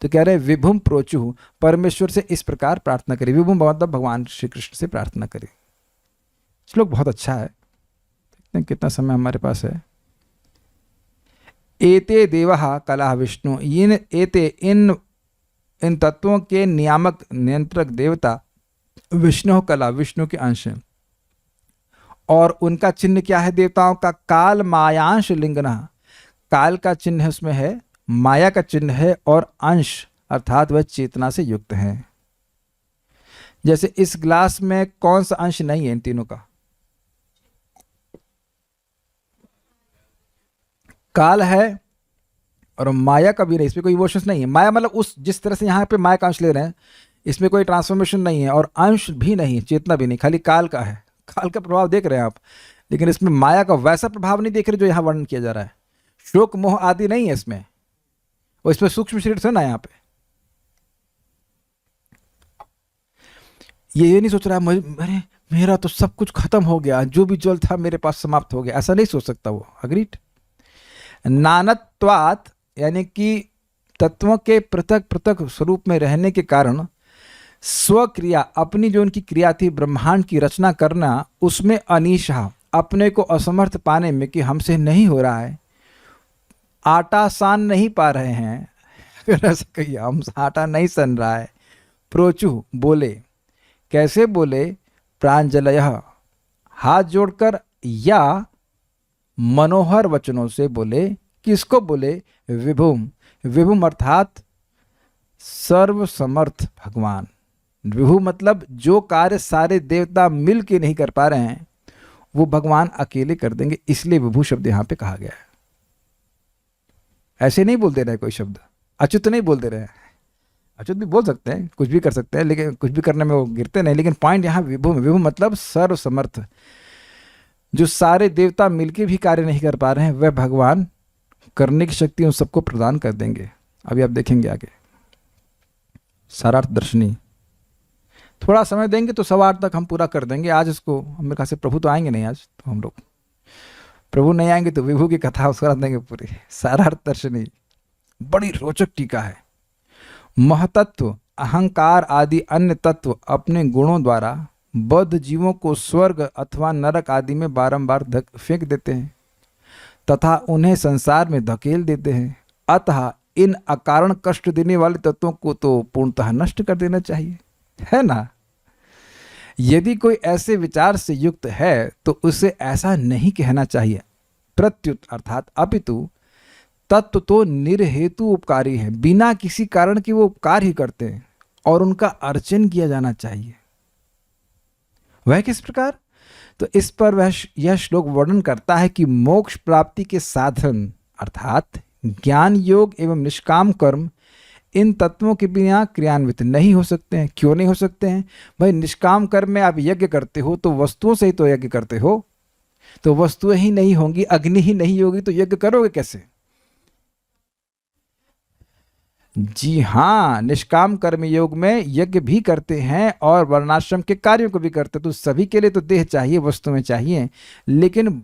तो कह रहे विभुम प्रोचु, परमेश्वर से इस प्रकार प्रार्थना करी। विभुम मतलब भगवान श्री कृष्ण से प्रार्थना करी। श्लोक बहुत अच्छा है, देखते हैं कितना समय हमारे पास है। एते देवः कला विष्णु, इन तत्वों के नियामक नियंत्रक देवता विष्णु कला, विष्णु के अंश हैं। और उनका चिन्ह क्या है देवताओं का? काल मायांश लिंगना, काल का चिन्ह है, उसमें है माया का चिन्ह है, और अंश अर्थात वह चेतना से युक्त है। जैसे इस ग्लास में कौन सा अंश नहीं है इन तीनों का? काल है और माया का भी नहीं, इसमें कोई इमोशंस नहीं है। माया मतलब उस जिस तरह से यहाँ पे माया का अंश ले रहे हैं, इसमें कोई ट्रांसफॉर्मेशन नहीं है, और अंश भी नहीं, चेतना भी नहीं, खाली काल का है। काल का प्रभाव देख रहे हैं आप, लेकिन इसमें माया का वैसा प्रभाव नहीं देख रहे जो यहाँ वर्णन किया जा रहा है। शोक मोह आदि नहीं है इसमें, और इसमें सूक्ष्म शरीर से ना यहाँ पे। ये नहीं सोच रहा है अरे मेरा तो सब कुछ खत्म हो गया, जो भी जल था मेरे पास समाप्त हो गया, ऐसा नहीं सोच सकता वो। अग्रीड। नानत्वात यानी कि तत्वों के पृथक पृथक स्वरूप में रहने के कारण स्वक्रिया, अपनी जो उनकी क्रिया थी ब्रह्मांड की रचना करना, उसमें अनीशा, अपने को असमर्थ पाने में कि हमसे नहीं हो रहा है, आटा सान नहीं पा रहे हैं, अगर ऐसा कहिए हम आटा नहीं सन रहा है। प्रोचु बोले, कैसे बोले? प्रांजलय, हाथ जोड़कर या मनोहर वचनों से बोले। किसको बोले? विभुम, विभुम अर्थात सर्वसमर्थ भगवान। विभु मतलब जो कार्य सारे देवता मिल के नहीं कर पा रहे हैं वो भगवान अकेले कर देंगे, इसलिए विभु शब्द यहां पे कहा गया है। ऐसे नहीं बोल दे रहे कोई शब्द, अच्युत नहीं बोल दे रहे हैं। अच्युत भी बोल सकते हैं, कुछ भी कर सकते हैं, लेकिन कुछ भी करने में वो गिरते नहीं। लेकिन पॉइंट यहाँ विभु, विभु मतलब सर्वसमर्थ, जो सारे देवता मिलके भी कार्य नहीं कर पा रहे हैं वह भगवान करने की शक्ति उन सबको प्रदान कर देंगे। अभी आप देखेंगे आगे सारार्थ दर्शनी, थोड़ा समय देंगे तो 8:15 तक हम पूरा कर देंगे आज इसको। मेरे ख्याल से प्रभु तो आएंगे नहीं आज, तो हम लोग प्रभु नहीं आएंगे तो विभु की कथा करा देंगे पूरी। सारार्थ दर्शनी बड़ी रोचक टीका है। महतत्व, अहंकार आदि अन्य तत्व अपने गुणों द्वारा बद्ध जीवों को स्वर्ग अथवा नरक आदि में बारंबार फेंक देते हैं। तथा उन्हें संसार में धकेल देते हैं। अतः इन अकारण कष्ट देने वाले तत्वों को तो पूर्णतः नष्ट कर देना चाहिए, है ना। यदि कोई ऐसे विचार से युक्त है तो उसे ऐसा नहीं कहना चाहिए। प्रत्युत अर्थात अपितु तत्व तो निर्हेतु उपकारी है, बिना किसी कारण के वो उपकार ही करते हैं और उनका अर्चन किया जाना चाहिए। वह किस प्रकार? तो इस पर वह यह श्लोक वर्णन करता है कि मोक्ष प्राप्ति के साधन अर्थात ज्ञान योग एवं निष्काम कर्म इन तत्वों के बिना क्रियान्वित नहीं हो सकते हैं। क्यों नहीं हो सकते हैं? भाई निष्काम कर्म में आप यज्ञ करते हो तो वस्तुओं से ही तो यज्ञ करते हो, तो वस्तुएं ही नहीं होंगी, अग्नि ही नहीं होगी तो यज्ञ करोगे कैसे? जी हाँ, निष्काम कर्म योग में यज्ञ भी करते हैं और वर्णाश्रम के कार्यों को भी करते हैं। तो सभी के लिए तो देह चाहिए, वस्तुएं चाहिए, लेकिन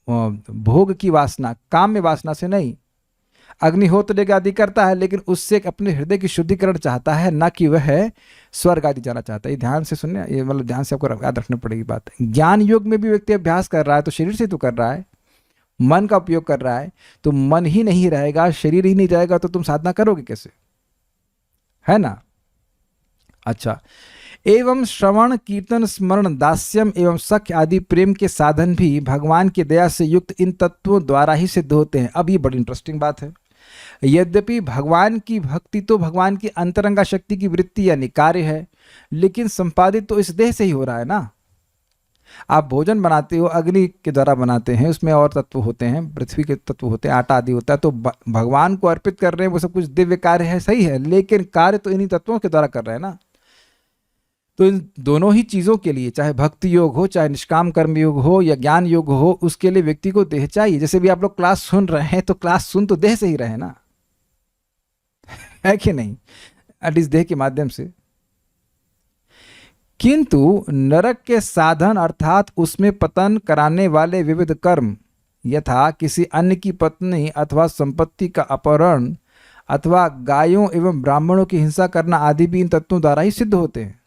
भोग की वासना, काम में वासना से नहीं। अग्निहोत्र यज्ञ आदि करता है लेकिन उससे अपने हृदय की शुद्धिकरण चाहता है, ना कि वह स्वर्ग आदि जाना चाहता है। ये ध्यान से सुनने, ये मतलब ध्यान से आपको याद रखनी पड़ेगी बात। ज्ञान योग में भी व्यक्ति अभ्यास कर रहा है तो शरीर से तो कर रहा है, मन का उपयोग कर रहा है, तो मन ही नहीं रहेगा, शरीर ही नहीं रहेगा तो तुम साधना करोगे कैसे, है ना। अच्छा, एवं श्रवण कीर्तन स्मरण दास्यम एवं सख्य आदि प्रेम के साधन भी भगवान की दया से युक्त इन तत्वों द्वारा ही सिद्ध होते हैं। अब ये बड़ी इंटरेस्टिंग बात है। यद्यपि भगवान की भक्ति तो भगवान की अंतरंगा शक्ति की वृत्ति यानी कार्य है, लेकिन संपादित तो इस देह से ही हो रहा है ना। आप भोजन बनाते हो, अग्नि के द्वारा बनाते हैं, उसमें और तत्व होते हैं, पृथ्वी के तत्व होते हैं, आटा आदि होता है, तो भगवान को अर्पित कर रहे हैं, वो सब कुछ दिव्य कार्य है, सही है, लेकिन कार्य तो इन्हीं तत्वों के द्वारा कर रहे हैं ना। तो इन दोनों ही चीज़ों के लिए, चाहे भक्ति योग हो, चाहे निष्काम कर्म योग हो या ज्ञान योग हो, उसके लिए व्यक्ति को देह चाहिए। जैसे भी आप लोग क्लास सुन रहे हैं तो क्लास सुन तो देह से ही रहे ना, है कि नहीं, एटलीस्ट देह के माध्यम से। किंतु नरक के साधन अर्थात उसमें पतन कराने वाले विविध कर्म, यथा किसी अन्य की पत्नी अथवा संपत्ति का अपहरण अथवा गायों एवं ब्राह्मणों की हिंसा करना आदि भी इन तत्वों द्वारा ही सिद्ध होते हैं।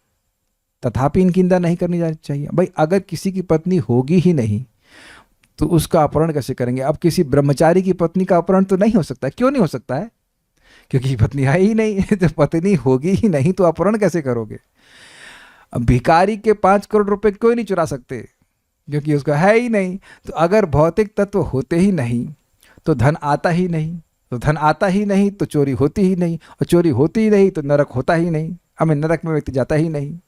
तथापि इनकी निंदा नहीं करनी चाहिए। भाई अगर किसी की पत्नी होगी ही नहीं तो उसका अपहरण कैसे करेंगे? अब किसी ब्रह्मचारी की पत्नी का अपहरण तो नहीं हो सकता। क्यों नहीं हो सकता है? क्योंकि पत्नी है ही नहीं। तो पत्नी होगी ही नहीं तो अपहरण कैसे करोगे? अब भिखारी के 5 करोड़ रुपए कोई नहीं चुरा सकते क्योंकि उसका है ही नहीं। तो अगर भौतिक तत्व होते ही नहीं तो धन आता ही नहीं, तो धन आता ही नहीं तो चोरी होती ही नहीं, और चोरी होती ही नहीं तो नरक होता ही नहीं, हमें नरक में व्यक्ति जाता ही नहीं।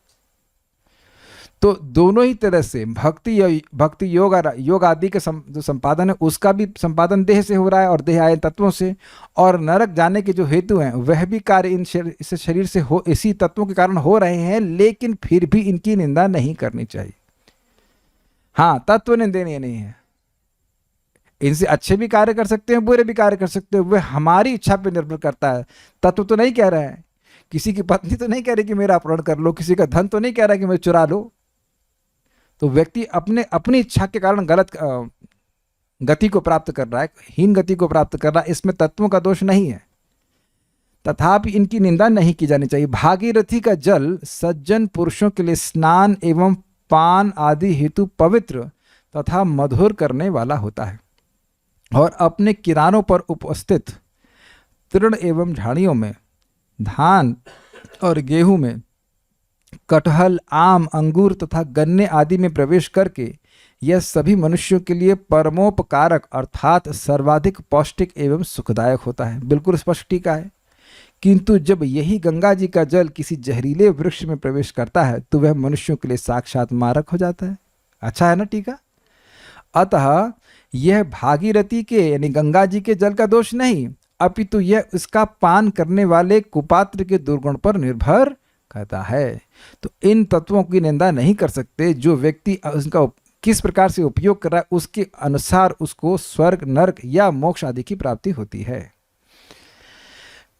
तो दोनों ही तरह से भक्ति योग आदि के जो संपादन है उसका भी संपादन देह से हो रहा है और देह आए तत्वों से, और नरक जाने के जो हेतु हैं वह भी कार्य इस शरीर से हो, इसी तत्वों के कारण हो रहे हैं, लेकिन फिर भी इनकी निंदा नहीं करनी चाहिए। हाँ, तत्व निंदनीय नहीं है। इनसे अच्छे भी कार्य कर सकते हैं, बुरे भी कार्य कर सकते हैं, वह हमारी इच्छा पर निर्भर करता है। तत्व तो नहीं कह रहे हैं, किसी की पत्नी तो नहीं कह रही कि मेरा अपहरण कर लो, किसी का धन तो नहीं कह रहा कि मैं चुरा लो। तो व्यक्ति अपनी इच्छा के कारण गलत गति को प्राप्त कर रहा है, हीन गति को प्राप्त कर रहा है, इसमें तत्वों का दोष नहीं है। तथापि इनकी निंदा नहीं की जानी चाहिए। भागीरथी का जल सज्जन पुरुषों के लिए स्नान एवं पान आदि हेतु पवित्र तथा मधुर करने वाला होता है, और अपने किनारों पर उपस्थित तृण एवं झाड़ियों में, धान और गेहूं में, कटहल, आम, अंगूर तथा गन्ने आदि में प्रवेश करके यह सभी मनुष्यों के लिए परमोपकारक अर्थात सर्वाधिक पौष्टिक एवं सुखदायक होता है। बिल्कुल स्पष्ट टीका है। किंतु जब यही गंगा जी का जल किसी जहरीले वृक्ष में प्रवेश करता है तो वह मनुष्यों के लिए साक्षात मारक हो जाता है। अच्छा है ना टीका। अतः यह भागीरथी के यानी गंगा जी के जल का दोष नहीं, अपितु यह इसका पान करने वाले कुपात्र के दुर्गुण पर निर्भर कहता है। तो इन तत्वों की निंदा नहीं कर सकते। जो व्यक्ति उसका किस प्रकार से उपयोग कर रहा है उसके अनुसार उसको स्वर्ग, नरक या मोक्ष आदि की प्राप्ति होती है।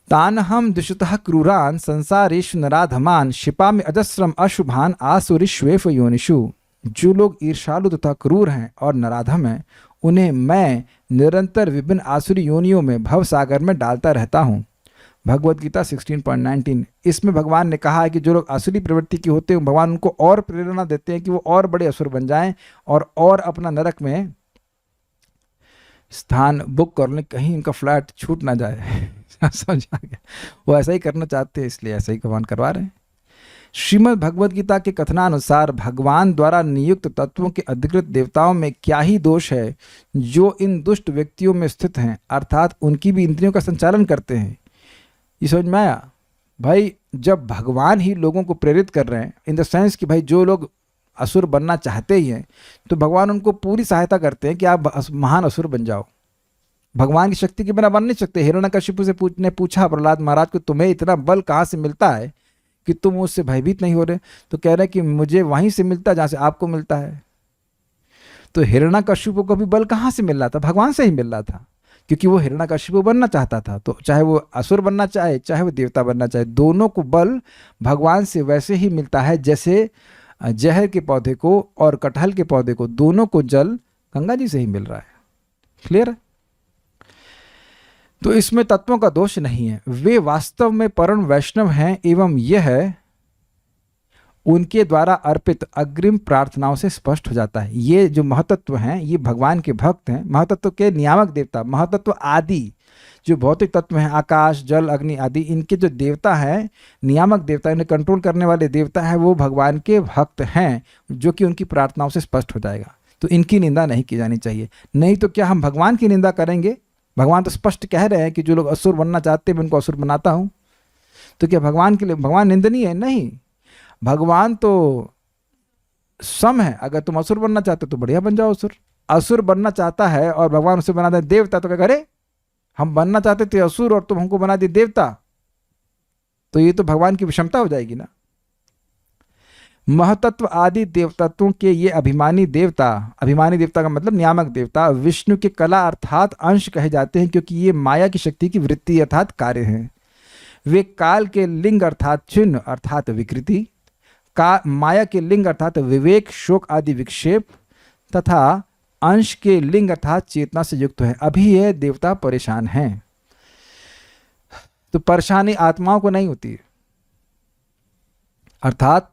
तानहम दिशुतः क्रूरान संसारेषु नराधमान क्षिपामि अजस्रम अशुभान आसुरीष्वेफ योनिषु। जो लोग ईर्षालु तथा क्रूर हैं और नराधम हैं उन्हें मैं निरंतर विभिन्न आसुरी योनियों में भव सागर में डालता रहता हूँ। भगवद गीता 16.19। इसमें भगवान ने कहा है कि जो लोग आसुरी प्रवृत्ति के होते हैं भगवान उनको और प्रेरणा देते हैं कि वो और बड़े असुर बन जाएं और अपना नरक में स्थान बुक कर लें, कहीं उनका फ्लैट छूट ना जाए। समझ आ गया? वो ऐसा ही करना चाहते हैं, इसलिए ऐसा ही भगवान करवा रहे हैं। श्रीमद् भगवद गीता के कथनानुसार भगवान द्वारा नियुक्त तत्वों के अधिकृत देवताओं में क्या ही दोष है जो इन दुष्ट व्यक्तियों में स्थित हैं, अर्थात उनकी भी इंद्रियों का संचालन करते हैं। ये समझ में आया भाई? जब भगवान ही लोगों को प्रेरित कर रहे हैं, इन द सेंस कि भाई जो लोग असुर बनना चाहते ही हैं, तो भगवान उनको पूरी सहायता करते हैं कि आप महान असुर बन जाओ। भगवान की शक्ति के बिना बन नहीं सकते। हिरण्यकशिपु से ने पूछा प्रहलाद महाराज को, तुम्हें इतना बल कहाँ से मिलता है कि तुम उससे भयभीत नहीं हो रहे? तो कह रहे कि मुझे वहीं से मिलता है जहाँ से आपको मिलता है। तो हिरण्यकशिपु को भी बल कहाँ से मिल रहा था? भगवान से ही मिल रहा था, क्योंकि वो हिरण्यकशिपु बनना चाहता था। तो चाहे वो असुर बनना चाहे, चाहे वो देवता बनना चाहे, दोनों को बल भगवान से वैसे ही मिलता है जैसे जहर के पौधे को और कटहल के पौधे को, दोनों को जल गंगा जी से ही मिल रहा है। क्लियर है? तो इसमें तत्वों का दोष नहीं है, वे वास्तव में परम वैष्णव हैं एवं यह उनके द्वारा अर्पित अग्रिम प्रार्थनाओं से स्पष्ट हो जाता है। ये जो महतत्व हैं, ये भगवान के भक्त हैं, महतत्व के नियामक देवता, महतत्व आदि जो भौतिक तत्व हैं, आकाश जल अग्नि आदि, इनके जो देवता हैं, नियामक देवता, इन्हें कंट्रोल करने वाले देवता हैं, वो भगवान के भक्त हैं, जो कि उनकी प्रार्थनाओं से स्पष्ट हो जाएगा। तो इनकी निंदा नहीं की जानी चाहिए। नहीं तो क्या हम भगवान की निंदा करेंगे? भगवान तो स्पष्ट कह रहे हैं कि जो लोग असुर बनना चाहते हैं मैं उनको असुर बनाता हूं। तो क्या भगवान के लिए भगवान निंदनीय है? नहीं, भगवान तो सम है। अगर तुम असुर बनना चाहते हो तो बढ़िया बन जाओ असुर। असुर बनना चाहता है और भगवान उसे बना दे देवता, तो क्या करे? हम बनना चाहते थे असुर और तुम हमको बना दिए देवता, तो ये तो भगवान की विषमता हो जाएगी ना। महतत्व आदि देवतत्वों के ये अभिमानी देवता का मतलब नियामक देवता, विष्णु के कला अर्थात अंश कहे जाते हैं, क्योंकि ये माया की शक्ति की वृत्ति अर्थात कार्य हैं। वे काल के लिंग अर्थात चिन्ह अर्थात विकृति, माया के लिंग अर्थात विवेक शोक आदि विक्षेप, तथा अंश के लिंग अर्थात चेतना से युक्त है। अभी यह देवता परेशान हैं। तो परेशानी आत्माओं को नहीं होती, अर्थात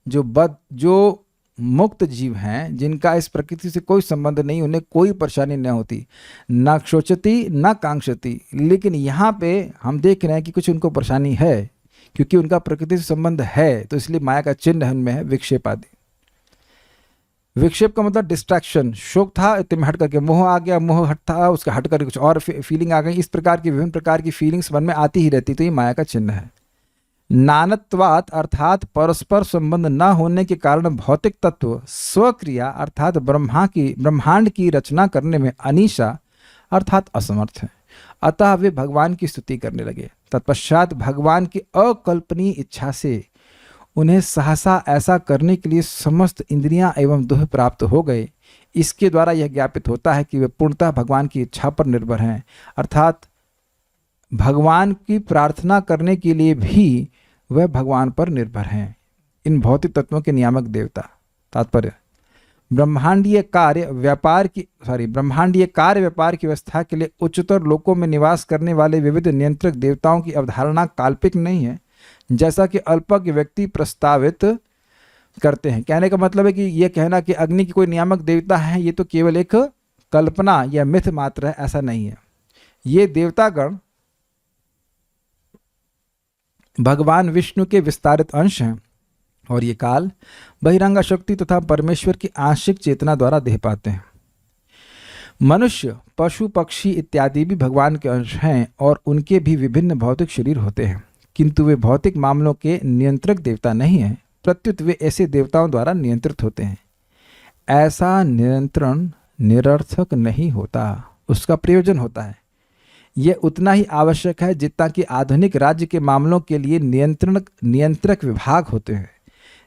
जो मुक्त जीव हैं, जिनका इस प्रकृति से कोई संबंध नहीं, उन्हें कोई परेशानी नहीं होती, न क्षोचती न कांक्षती। लेकिन यहाँ पे हम देख रहे हैं कि कुछ उनको परेशानी है, क्योंकि उनका प्रकृति से संबंध है, तो इसलिए माया का चिन्ह उनमें है विक्षेप आदि। विक्षेप का मतलब डिस्ट्रैक्शन। शोक था, इतने में हट करके मोह आ गया, मोह हट था, उसका हट करके कुछ और फीलिंग आ गई। इस प्रकार की विभिन्न प्रकार की फीलिंग्स मन में आती ही रहती, तो ये माया का चिन्ह है। नानत्वात अर्थात परस्पर संबंध न होने के कारण भौतिक तत्व स्वक्रिया अर्थात ब्रह्मांड की रचना करने में अनीशा अर्थात असमर्थ है। अतः वे भगवान की स्तुति करने लगे। तत्पश्चात भगवान की अकल्पनीय इच्छा से उन्हें सहसा ऐसा करने के लिए समस्त इंद्रियां एवं दुह प्राप्त हो गए। इसके द्वारा यह ज्ञापित होता है कि वे पूर्णतः भगवान की इच्छा पर निर्भर हैं, अर्थात भगवान की प्रार्थना करने के लिए भी वह भगवान पर निर्भर हैं। इन भौतिक तत्वों के नियामक देवता। तात्पर्य, ब्रह्मांडीय कार्य व्यापार की व्यवस्था के लिए उच्चतर लोकों में निवास करने वाले विविध नियंत्रक देवताओं की अवधारणा काल्पनिक नहीं है, जैसा कि अल्पज्ञ व्यक्ति प्रस्तावित करते हैं। कहने का मतलब है कि यह कहना कि अग्नि की कोई नियामक देवता है, ये तो केवल एक कल्पना या मिथ मात्र है, ऐसा नहीं है। ये देवतागण भगवान विष्णु के विस्तारित अंश हैं और ये काल बहिरंगा शक्ति तथा परमेश्वर की आंशिक चेतना द्वारा देह पाते हैं। मनुष्य पशु पक्षी इत्यादि भी भगवान के अंश हैं और उनके भी विभिन्न भौतिक शरीर होते हैं, किंतु वे भौतिक मामलों के नियंत्रक देवता नहीं हैं, प्रत्युत वे ऐसे देवताओं द्वारा नियंत्रित होते हैं। ऐसा नियंत्रण निरर्थक नहीं होता, उसका प्रयोजन होता है। यह उतना ही आवश्यक है जितना कि आधुनिक राज्य के मामलों के लिए नियंत्रक विभाग होते हैं।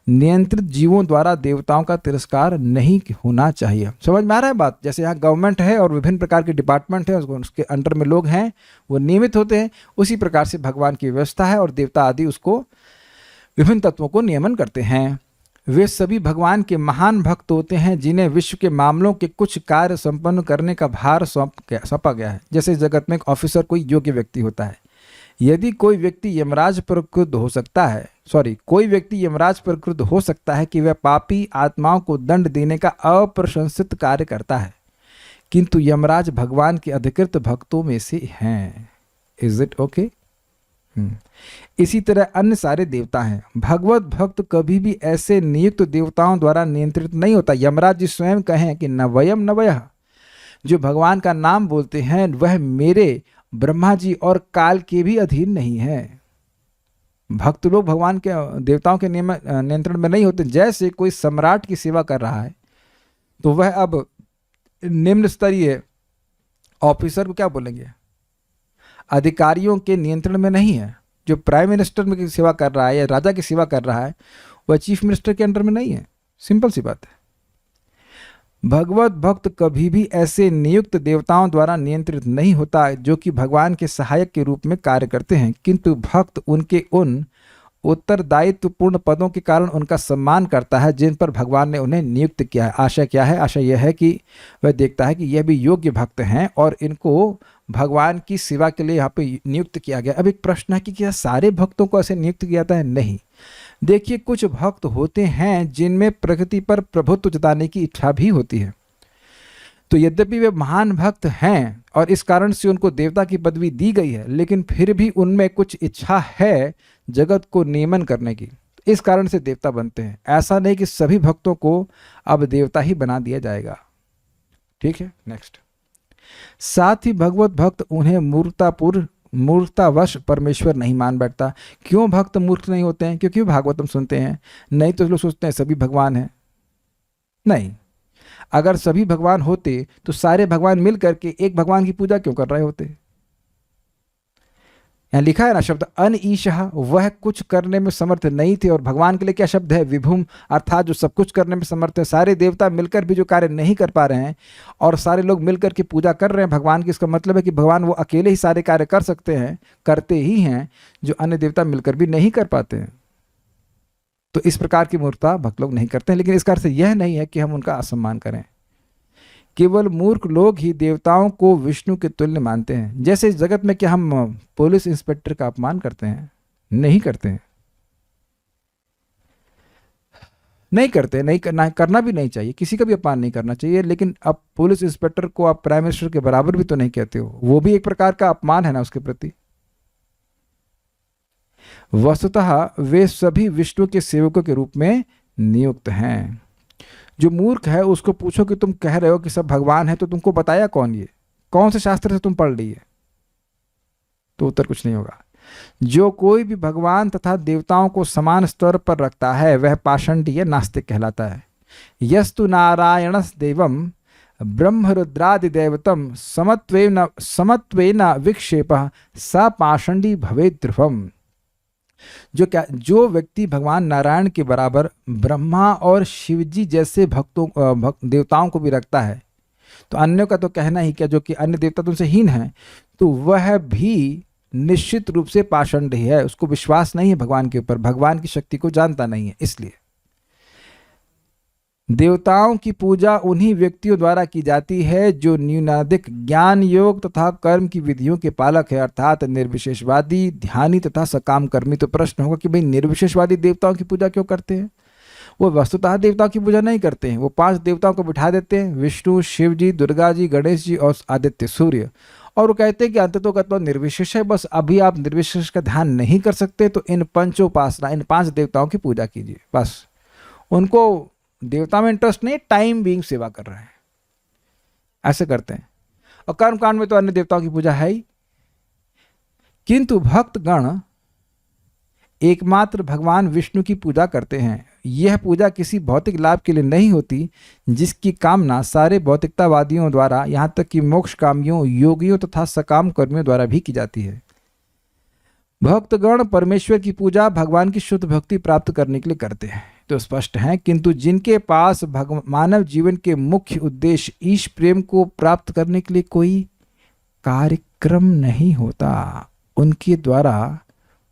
नियंत्रित जीवों द्वारा देवताओं का तिरस्कार नहीं होना चाहिए। समझ में आ रहा है बात? जैसे यहाँ गवर्नमेंट है और विभिन्न प्रकार के डिपार्टमेंट है, उसके अंडर में लोग हैं, वो नियमित होते हैं, उसी प्रकार से भगवान की व्यवस्था है और देवता आदि उसको विभिन्न तत्वों को नियमन करते हैं। वे सभी भगवान के महान भक्त होते हैं जिन्हें विश्व के मामलों के कुछ कार्य संपन्न करने का भार सौंपा गया है। जैसे जगत में एक ऑफिसर कोई योग्य व्यक्ति होता है। यदि कोई व्यक्ति यमराज पर क्रुद्ध हो सकता है कि वह पापी आत्माओं को दंड देने का अप्रशंसित कार्य करता है, किंतु यमराज भगवान के अधिकृत भक्तों में से हैं। Is it okay? इसी तरह अन्य सारे देवता हैं। भगवत भक्त कभी भी ऐसे नियुक्त देवताओं द्वारा नियंत्रित नहीं होता। यमराज जी स्वयं कहें कि न वयम न वयः, जो भगवान का नाम बोलते हैं वह मेरे, ब्रह्मा जी और काल के भी अधीन नहीं है। भक्त लोग भगवान के देवताओं के नियंत्रण में नहीं होते। जैसे कोई सम्राट की सेवा कर रहा है तो वह अब निम्न स्तरीय ऑफिसर को क्या बोलेंगे, अधिकारियों के नियंत्रण में नहीं है। जो प्राइम मिनिस्टर में की सेवा कर रहा है या राजा की सेवा कर रहा है वह चीफ मिनिस्टर के अंडर में नहीं है। सिंपल सी बात है। भगवत भक्त कभी भी ऐसे नियुक्त देवताओं द्वारा नियंत्रित नहीं होता जो कि भगवान के सहायक के रूप में कार्य करते हैं, किंतु भक्त उनके उन उत्तरदायित्वपूर्ण पदों के कारण उनका सम्मान करता है जिन पर भगवान ने उन्हें नियुक्त किया है। आशा क्या है? आशा यह है कि वह देखता है कि यह भी योग्य भक्त हैं और इनको भगवान की सेवा के लिए यहाँ पे नियुक्त किया गया। अब एक प्रश्न है कि क्या सारे भक्तों को ऐसे नियुक्त किया जाता है? नहीं। देखिए, कुछ भक्त होते हैं जिनमें प्रकृति पर प्रभुत्व जताने की इच्छा भी होती है। तो यद्यपि वे महान भक्त हैं और इस कारण से उनको देवता की पदवी दी गई है, लेकिन फिर भी उनमें कुछ इच्छा है जगत को नियमन करने की। इस कारण से देवता बनते हैं। ऐसा नहीं कि सभी भक्तों को अब देवता ही बना दिया जाएगा। ठीक है, नेक्स्ट। साथ ही भगवत भक्त उन्हें मूर्खतावश परमेश्वर नहीं मान बैठता। क्यों भक्त मूर्ख नहीं होते हैं? क्योंकि भागवतम सुनते हैं। नहीं तो लोग सोचते हैं सभी भगवान हैं। नहीं, अगर सभी भगवान होते तो सारे भगवान मिल करके एक भगवान की पूजा क्यों कर रहे होते? यहाँ लिखा है ना शब्द अन ईशः, वह कुछ करने में समर्थ नहीं थे। और भगवान के लिए क्या शब्द है? विभुम, अर्थात जो सब कुछ करने में समर्थ है। सारे देवता मिलकर भी जो कार्य नहीं कर पा रहे हैं और सारे लोग मिलकर के पूजा कर रहे हैं भगवान की, इसका मतलब है कि भगवान वो अकेले ही सारे कार्य कर सकते हैं, करते ही हैं, जो अन्य देवता मिलकर भी नहीं कर पाते हैं। तो इस प्रकार की मूर्खता भक्त लोग नहीं करते हैं। लेकिन इसका अर्थ यह नहीं है कि हम उनका असम्मान करें। केवल मूर्ख लोग ही देवताओं को विष्णु के तुल्य मानते हैं। जैसे इस जगत में क्या हम पुलिस इंस्पेक्टर का अपमान करते हैं? नहीं करते हैं, नहीं करते, नहीं करना भी नहीं चाहिए। किसी का भी अपमान नहीं करना चाहिए। लेकिन अब पुलिस इंस्पेक्टर को आप प्राइम मिनिस्टर के बराबर भी तो नहीं कहते हो, वो भी एक प्रकार का अपमान है ना उसके प्रति। वस्तुतः वे सभी विष्णु के सेवकों के रूप में नियुक्त हैं। जो मूर्ख है उसको पूछो कि तुम कह रहे हो कि सब भगवान है, तो तुमको बताया कौन? ये कौन से शास्त्र से तुम पढ़ रही है? तो उत्तर कुछ नहीं होगा। जो कोई भी भगवान तथा देवताओं को समान स्तर पर रखता है वह पाषंडी या नास्तिक कहलाता है। यस्तु नारायणस देवम ब्रह्मरुद्रादिदेवतम समत्वेन विक्षेपः सा पाषंडी भवेत् ध्रुवम्। जो व्यक्ति भगवान नारायण के बराबर ब्रह्मा और शिवजी जैसे देवताओं को भी रखता है, तो अन्यों का तो कहना ही क्या, जो कि अन्य देवता तुमसे हीन है, तो वह भी निश्चित रूप से पाषंड ही है। उसको विश्वास नहीं है भगवान के ऊपर, भगवान की शक्ति को जानता नहीं है। इसलिए देवताओं की पूजा उन्हीं व्यक्तियों द्वारा की जाती है जो न्यूनाधिक ज्ञान योग तथा कर्म की विधियों के पालक है, अर्थात निर्विशेषवादी, ध्यानी तथा सकाम कर्मी। तो प्रश्न होगा कि भाई निर्विशेषवादी देवताओं की पूजा क्यों करते हैं? वो वस्तुतः देवताओं की पूजा नहीं करते हैं। वो 5 देवताओं को बिठा देते हैं, विष्णु, शिव जी, दुर्गा जी, गणेश जी और आदित्य सूर्य, और वो कहते हैं कि अंततोगत्वा निर्विशेष है। बस अभी आप निर्विशेष का ध्यान नहीं कर सकते तो इन पंचोपासना, इन 5 देवताओं की पूजा कीजिए। बस उनको देवता में इंटरेस्ट नहीं, टाइम बीइंग सेवा कर रहे हैं, ऐसे करते हैं। और कर्म कांड में तो अन्य देवताओं की पूजा है ही। किंतु भक्त गण एकमात्र भगवान विष्णु की पूजा करते हैं। यह पूजा किसी भौतिक लाभ के लिए नहीं होती, जिसकी कामना सारे भौतिकतावादियों द्वारा, यहाँ तक कि मोक्ष कामियों, योगियों तथा सकाम कर्मियों द्वारा भी की जाती है। भक्तगण परमेश्वर की पूजा भगवान की शुद्ध भक्ति प्राप्त करने के लिए करते हैं, तो स्पष्ट है। किंतु जिनके पास मानव जीवन के मुख्य उद्देश्य ईश प्रेम को प्राप्त करने के लिए कोई कार्यक्रम नहीं होता, उनके द्वारा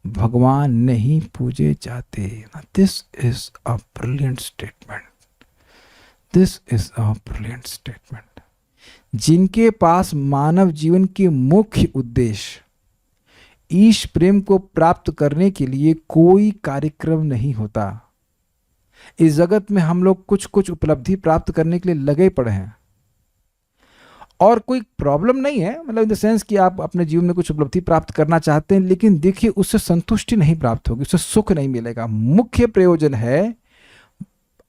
भगवान नहीं पूजे जाते। This is a brilliant statement. This is a brilliant statement. जिनके पास मानव जीवन के मुख्य उद्देश्य ईश प्रेम को प्राप्त करने के लिए कोई कार्यक्रम नहीं होता। इस जगत में हम लोग कुछ कुछ उपलब्धि प्राप्त करने के लिए लगे पड़े हैं, और कोई प्रॉब्लम नहीं है, मतलब इन द सेंस कि आप अपने जीवन में कुछ उपलब्धि प्राप्त करना चाहते हैं, लेकिन देखिए उससे संतुष्टि नहीं प्राप्त होगी, उससे सुख नहीं मिलेगा। मुख्य प्रयोजन है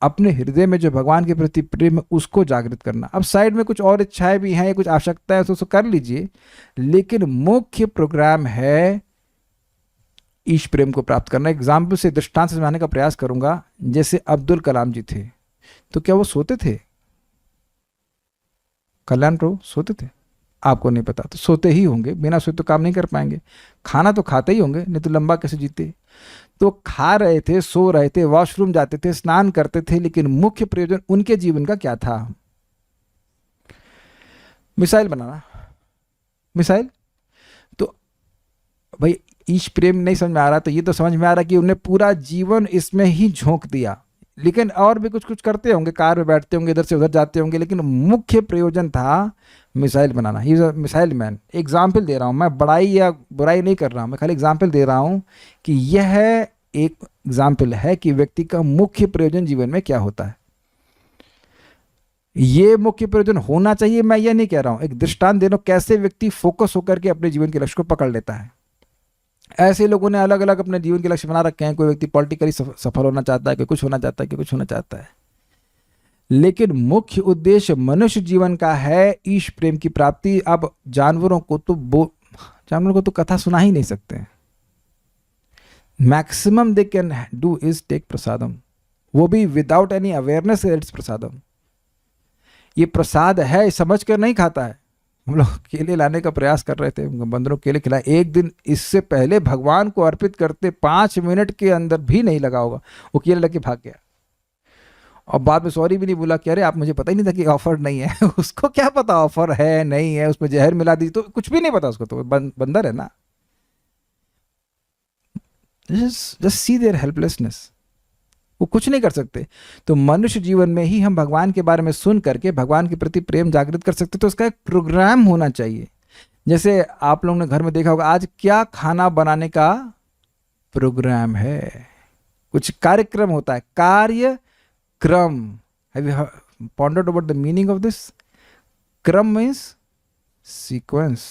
अपने हृदय में जो भगवान के प्रति प्रेम है उसको जागृत करना। अब साइड में कुछ और इच्छाएं भी हैं या कुछ आवश्यकताएं तो उसको कर लीजिए, लेकिन मुख्य प्रोग्राम है ईश प्रेम को प्राप्त करना। एग्जाम्पल से, दृष्टांत से समझाने का प्रयास करूंगा। जैसे अब्दुल कलाम जी थे, तो क्या वो सोते थे? कल्याण प्रभु सोते थे? आपको नहीं पता, तो सोते ही होंगे, बिना सोए तो काम नहीं कर पाएंगे। खाना तो खाते ही होंगे, नहीं तो लंबा कैसे जीते। तो खा रहे थे, सो रहे थे, वॉशरूम जाते थे, स्नान करते थे, लेकिन मुख्य प्रयोजन उनके जीवन का क्या था? मिसाइल बनाना। मिसाइल तो भाई ईश प्रेम नहीं समझ में आ रहा, तो ये तो समझ में आ रहा कि उन्हें पूरा जीवन इसमें ही झोंक दिया। लेकिन और भी कुछ कुछ करते होंगे, कार में बैठते होंगे, इधर से उधर जाते होंगे, लेकिन मुख्य प्रयोजन था मिसाइल बनाना। He is a missile man. Example दे रहा हूँ मैं, बड़ाई या बुराई नहीं कर रहा हूँ, मैं खाली एग्जाम्पल दे रहा हूँ कि यह एक एग्जाम्पल है कि व्यक्ति का मुख्य प्रयोजन जीवन में क्या होता है। ये मुख्य प्रयोजन होना चाहिए, मैं ये नहीं कह रहा हूँ, एक दृष्टांत दे रहा हूँ कैसे व्यक्ति फोकस होकर के अपने जीवन के लक्ष्य को पकड़ लेता है। ऐसे लोगों ने अलग अलग अपने जीवन के लक्ष्य बना रखे हैं। कोई व्यक्ति पॉलिटिकली सफल होना चाहता है, कोई कुछ होना चाहता है, कोई कुछ होना चाहता है, लेकिन मुख्य उद्देश्य मनुष्य जीवन का है ईश प्रेम की प्राप्ति। अब जानवरों को तो कथा सुना ही नहीं सकते। Maximum they can do is take prasadam, वो भी without any awareness it's prasadam. ये प्रसाद है समझ कर नहीं खाता है। हम लोग केले लाने का प्रयास कर रहे थे, बंदरों केले खिलाए। एक दिन इससे पहले भगवान को अर्पित करते 5 मिनट के अंदर भी नहीं लगा होगा, वो केले लेके भाग गया और बाद में सॉरी भी नहीं बोला कि अरे आप, मुझे पता ही नहीं था कि ऑफर नहीं है। उसको क्या पता ऑफर है नहीं है, उसमें जहर मिला दी, तो कुछ भी नहीं पता उसको, तो बंदर है ना। जस्ट सी देयर हेल्पलेसनेस, वो कुछ नहीं कर सकते। तो मनुष्य जीवन में ही हम भगवान के बारे में सुन करके भगवान के प्रति प्रेम जागृत कर सकते। तो उसका एक प्रोग्राम होना चाहिए। जैसे आप लोगों ने घर में देखा होगा, आज क्या खाना बनाने का प्रोग्राम है, कुछ कार्यक्रम होता है, कार्यक्रम। Have you pondered over the meaning of this? क्रम मीन्स सीक्वेंस,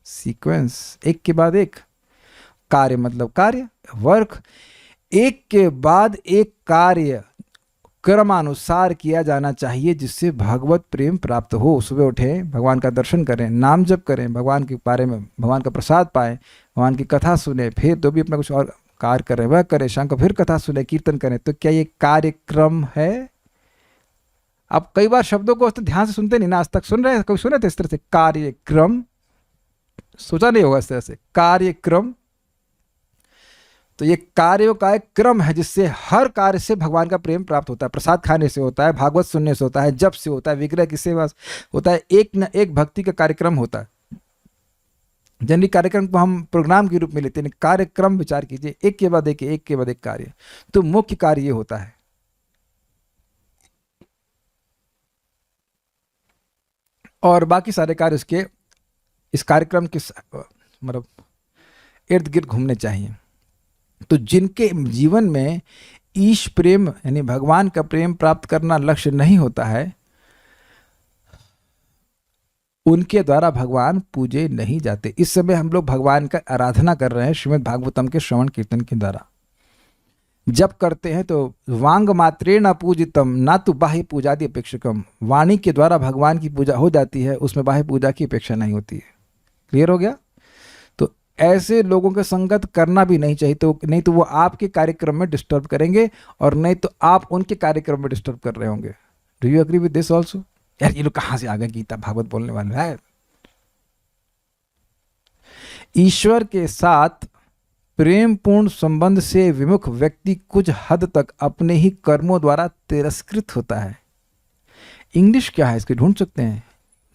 सीक्वेंस, एक के बाद एक। कार्य मतलब कार्य, वर्क, एक के बाद एक कार्य क्रमानुसार किया जाना चाहिए जिससे भगवत प्रेम प्राप्त हो। सुबह उठें, भगवान का दर्शन करें, नाम जप करें, भगवान के बारे में, भगवान का प्रसाद पाएं, भगवान की कथा सुने, फिर तो भी अपना कुछ और कार्य करें, वह करें, शाम को फिर कथा सुने, कीर्तन करें। तो क्या ये कार्यक्रम है? आप कई बार शब्दों को ध्यान से सुनते नहीं ना, आज तक सुन रहे हैं? कभी सुने थे इस तरह से कार्यक्रम? सोचा नहीं होगा इस तरह से कार्यक्रम। तो ये कार्यों का एक क्रम है जिससे हर कार्य से भगवान का प्रेम प्राप्त होता है। प्रसाद खाने से होता है, भागवत सुनने से होता है, जप से होता है, विग्रह की सेवा होता है, एक न एक भक्ति का कार्यक्रम होता है। जनरली कार्यक्रम को हम प्रोग्राम के रूप में लेते हैं, कार्यक्रम विचार कीजिए, एक के बाद एक कार्य। तो मुख्य कार्य ये होता है। और बाकी सारे कार्य उसके इस कार्यक्रम के मतलब इर्द गिर्द घूमने चाहिए। तो जिनके जीवन में ईश प्रेम यानी भगवान का प्रेम प्राप्त करना लक्ष्य नहीं होता है, उनके द्वारा भगवान पूजे नहीं जाते। इस समय हम लोग भगवान का आराधना कर रहे हैं श्रीमद् भागवतम के श्रवण कीर्तन के द्वारा। जब करते हैं तो वांग मात्रे न पूजितम ना तो बाह्य पूजादि अपेक्षकम, वाणी के द्वारा भगवान की पूजा हो जाती है, उसमें बाह्य पूजा की अपेक्षा नहीं होती है। क्लियर हो गया? तो ऐसे लोगों के संगत करना भी नहीं चाहिए, तो नहीं तो वो आपके कार्यक्रम में डिस्टर्ब करेंगे और नहीं तो आप उनके कार्यक्रम में डिस्टर्ब कर रहे होंगे। Do you agree with this also? यार ये लोग कहाँ से आ गए गीता भागवत बोलने वाले हैं। ईश्वर के साथ प्रेमपूर्ण संबंध से विमुख व्यक्ति कुछ हद तक अपने ही कर्मों द्वारा तिरस्कृत होता है। इंग्लिश क्या है इसके, ढूंढ सकते हैं?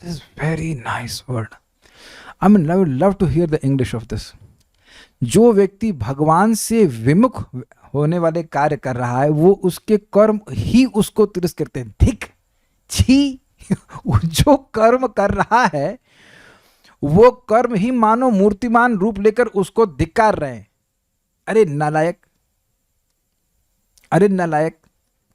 This is very nice word. I mean I would love to hear the English of this. जो व्यक्ति भगवान से विमुख होने वाले कार्य कर रहा है वो उसके कर्म ही उसको तिरस्कृत करते हैं। धिक, छी, जो कर्म कर रहा है वो कर्म ही मानो मूर्तिमान रूप लेकर उसको धिक्कार रहे हैं। अरे नालायक, अरे नालायक,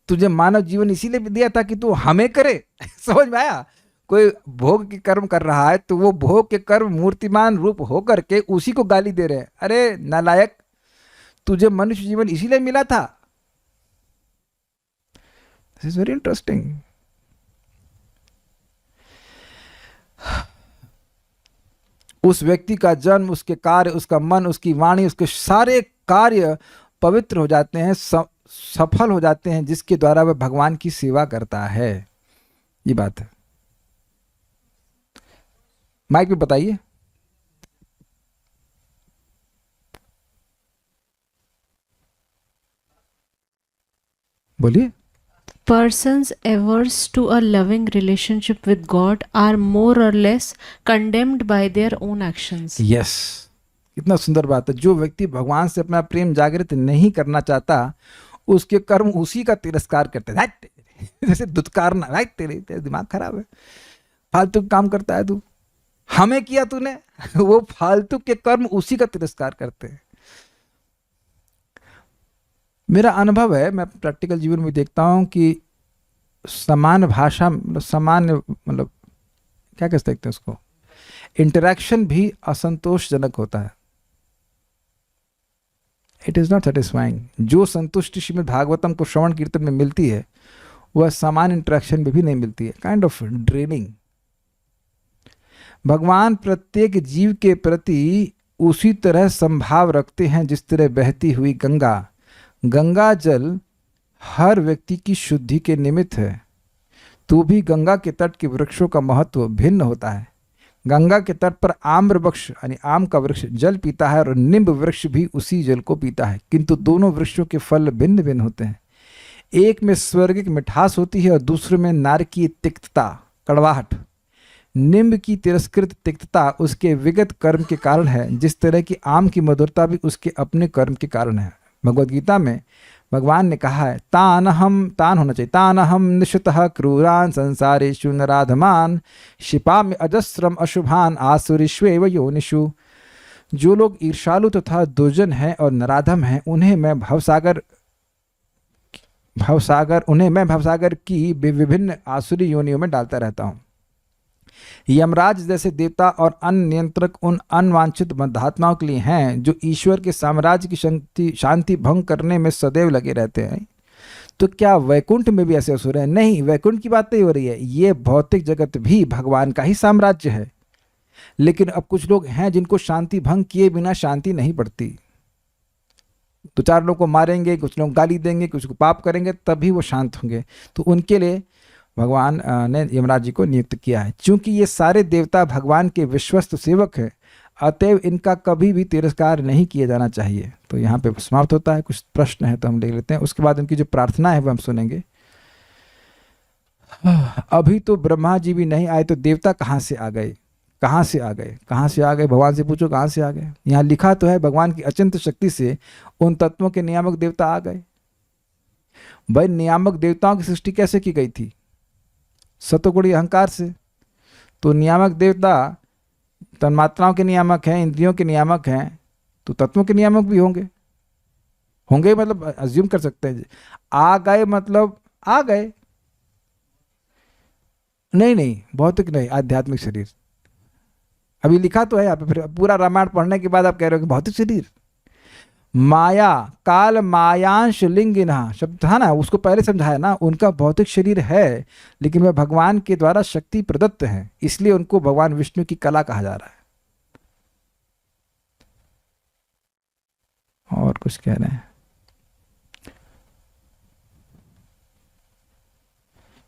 तुझे मानव जीवन इसीलिए दिया था कि तू हमें करे। समझ में आया? कोई भोग के कर्म कर रहा है तो वो भोग के कर्म मूर्तिमान रूप होकर के उसी को गाली दे रहे हैं। अरे नालायक, तुझे मनुष्य जीवन इसीलिए मिला था। This is very interesting. उस व्यक्ति का जन्म, उसके कार्य, उसका मन, उसकी वाणी, उसके सारे कार्य पवित्र हो जाते हैं, सफल हो जाते हैं, जिसके द्वारा वह भगवान की सेवा करता है। ये बात है। माइक पे बताइए। बोलिए। Persons averse to a loving relationship with God are more or less condemned by their own actions. Yes, कितना सुंदर बात है। जो व्यक्ति भगवान से अपना प्रेम जागृत नहीं करना चाहता, उसके कर्म उसी का तिरस्कार करते हैं। जैसे दुत्कारना, भाई तेरे दिमाग खराब है, फालतू काम करता है तू, हमें किया तूने। वो फालतू के कर्म उसी का तिरस्कार करते हैं। मेरा अनुभव है, मैं प्रैक्टिकल जीवन में देखता हूँ कि समान भाषा, सामान्य, मतलब क्या कह सकते हैं उसको, इंटरेक्शन भी असंतोषजनक होता है। It is not satisfying. जो संतुष्टि श्रीमद् भागवतम को श्रवण कीर्तन में मिलती है, वह समान इंटरेक्शन में भी नहीं मिलती है। Kind of draining. भगवान प्रत्येक जीव के प्रति उसी तरह संभाव रखते हैं जिस तरह बहती हुई गंगा जल हर व्यक्ति की शुद्धि के निमित्त है। तो भी गंगा के तट के वृक्षों का महत्व भिन्न होता है। गंगा के तट पर आम्र वृक्ष यानी आम का वृक्ष जल पीता है और निम्ब वृक्ष भी उसी जल को पीता है, किंतु दोनों वृक्षों के फल भिन्न भिन्न होते हैं। एक में स्वर्गिक मिठास होती है और दूसरे में नारकीय तिक्तता, कड़वाहट। निम्ब की तिरस्कृत तिक्तता उसके विगत कर्म के कारण है, जिस तरह की आम की मधुरता भी उसके अपने कर्म के कारण है। भगवद गीता में भगवान ने कहा है, तान होना चाहिए, तान हम निश्चितः क्रूरान संसारेषु नराधमान क्षिपामि अजस्रम अशुभान आसुरीष्वेव योनिषु। जो लोग ईर्षालु तथा दुर्जन हैं और नराधम हैं, उन्हें मैं भवसागर की विभिन्न आसुरी योनियों में डालता रहता हूँ। यमराज जैसे देवता और अन्य नियंत्रक उन अनवांछित मध्यात्माओं के लिए हैं जो ईश्वर के साम्राज्य की शांति भंग करने में सदैव लगे रहते हैं। तो क्या वैकुंठ में भी ऐसे असुर हैं? नहीं, वैकुंठ की बात नहीं हो रही है। ये भौतिक जगत भी भगवान का ही साम्राज्य है, लेकिन अब कुछ लोग हैं जिनको शांति भंग किए बिना शांति नहीं पड़ती। दो चार लोग को मारेंगे, कुछ लोग गाली देंगे, कुछ को पाप करेंगे, तभी वो शांत होंगे। तो उनके लिए भगवान ने यमराज जी को नियुक्त किया है। चूंकि ये सारे देवता भगवान के विश्वस्त सेवक हैं, अतएव इनका कभी भी तिरस्कार नहीं किया जाना चाहिए। तो यहाँ पे समाप्त होता है। कुछ प्रश्न है तो हम ले लेते हैं, उसके बाद उनकी जो प्रार्थना है वो हम सुनेंगे। अभी तो ब्रह्मा जी भी नहीं आए तो देवता कहाँ से आ गए? कहाँ से आ गए? कहाँ से आ गए? भगवान से पूछो कहाँ से आ गए। यहाँ लिखा तो है भगवान की अचिंत शक्ति से उन तत्वों के नियामक देवता आ गए। भाई नियामक देवताओं की सृष्टि कैसे की गई थी? सतोगुणी अहंकार से। तो नियामक देवता तन्मात्राओं के नियामक हैं, इंद्रियों के नियामक हैं, तो तत्वों के नियामक भी होंगे। मतलब अज्यूम कर सकते हैं। आ गए मतलब आ गए, नहीं भौतिक नहीं, आध्यात्मिक शरीर। अभी लिखा तो है यहाँ पे, फिर पूरा रामायण पढ़ने के बाद आप कह रहे हो कि भौतिक शरीर। माया काल मायांश लिंगिना शब्द था ना, उसको पहले समझाया ना। उनका भौतिक शरीर है, लेकिन वह भगवान के द्वारा शक्ति प्रदत्त है, इसलिए उनको भगवान विष्णु की कला कहा जा रहा है। और कुछ कह रहे हैं?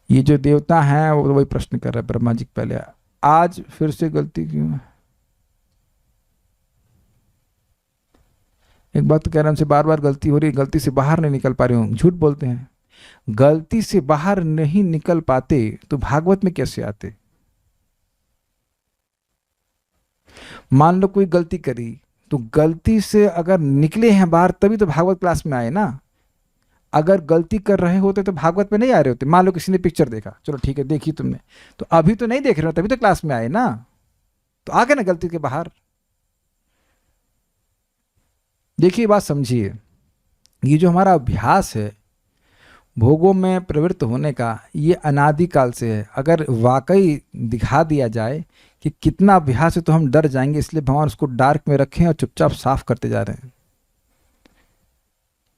ये जो देवता हैं वो वही प्रश्न कर रहे हैं ब्रह्मा जी पहले, आज फिर से गलती क्यों है? एक बात तो कह रहे हैं, हमसे बार बार गलती हो रही है, गलती से बाहर नहीं निकल पा रहे हो। झूठ बोलते हैं। गलती से बाहर नहीं निकल पाते तो भागवत में कैसे आते? मान लो कोई गलती करी, तो गलती से अगर निकले हैं बाहर तभी तो भागवत क्लास में आए ना। अगर गलती कर रहे होते तो भागवत में नहीं आ रहे होते। मान लो किसी ने पिक्चर देखा, चलो ठीक है देखी तुमने, तो अभी तो नहीं देख रहे हो, तभी तो क्लास में आए ना। तो आ गए ना गलती के बाहर। देखिए बात समझिए, ये जो हमारा अभ्यास है भोगों में प्रवृत्त होने का ये अनादिकाल से है। अगर वाकई दिखा दिया जाए कि कितना अभ्यास है तो हम डर जाएंगे, इसलिए भगवान उसको डार्क में रखें और चुपचाप साफ करते जा रहे हैं।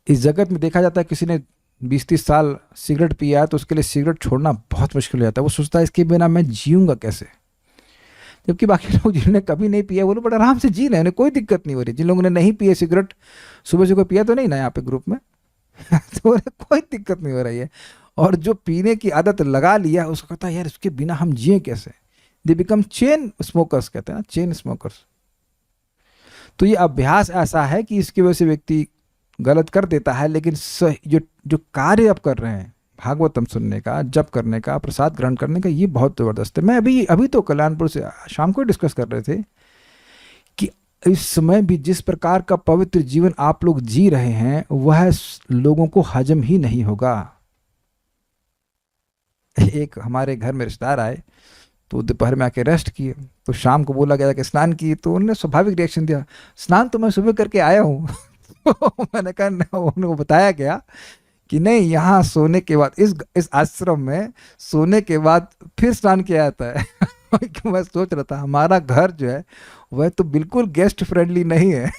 इस जगत में देखा जाता है किसी ने 20-30 साल सिगरेट पिया है तो उसके लिए सिगरेट छोड़ना बहुत मुश्किल हो जाता है। वो सोचता है इसके बिना मैं जीऊँगा कैसे, जबकि बाकी लोग जिन्होंने कभी नहीं पिया वो लोग बड़ा आराम से जी रहे हैं, उन्हें कोई दिक्कत नहीं हो रही। जिन लोगों ने नहीं पिए सिगरेट, सुबह से कोई पिया तो नहीं ना यहाँ पे ग्रुप में तो उन्हें कोई दिक्कत नहीं हो रही है। और जो पीने की आदत लगा लिया उसको कहता है यार इसके बिना हम जिए कैसे। दे बिकम चेन स्मोकर्स, कहते हैं ना, चेन स्मोकर्स। तो ये अभ्यास ऐसा है कि इसकी वजह से व्यक्ति गलत कर देता है, लेकिन जो जो कार्य आप कर रहे हैं, भागवतम सुनने का, जप करने का, प्रसाद ग्रहण करने का, ये बहुत ज़बरदस्त है। मैं अभी तो कल्याणपुर से शाम को डिस्कस कर रहे थे कि इस समय भी जिस प्रकार का पवित्र जीवन आप लोग जी रहे हैं वह लोगों को हजम ही नहीं होगा। एक हमारे घर में रिश्तेदार आए तो दोपहर में आके रेस्ट किए, तो शाम को बोला गया कि स्नान किए, तो उन्होंने स्वाभाविक रिएक्शन दिया, स्नान तो मैं सुबह करके आया हूँ तो मैंने कहा, उनको बताया गया कि नहीं, यहाँ सोने के बाद इस आश्रम में सोने के बाद फिर स्नान किया जाता है मैं सोच रहा था हमारा घर जो है वह तो बिल्कुल गेस्ट फ्रेंडली नहीं है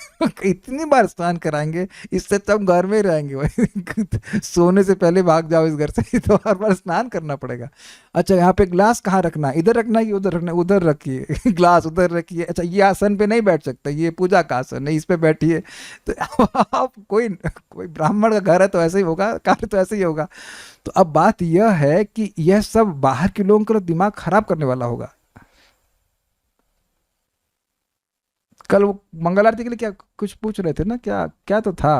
इतनी बार स्नान कराएंगे, इससे तब घर में ही रहेंगे भाई सोने से पहले भाग जाओ इस घर से, तो हर बार स्नान करना पड़ेगा। अच्छा यहाँ पे ग्लास कहाँ रखना है, इधर रखना है कि उधर रखना है, उधर रखिए ग्लास उधर रखिए। अच्छा ये आसन पे नहीं बैठ सकता, ये पूजा का आसन है, इस पे बैठिए। तो आप कोई ब्राह्मण का घर है तो ऐसे ही होगा, कार्य तो ऐसे ही होगा। तो अब बात यह है कि यह सब बाहर के लोगों का दिमाग खराब करने वाला होगा। कल वो मंगल आरती के लिए क्या कुछ पूछ रहे थे ना, क्या क्या तो था।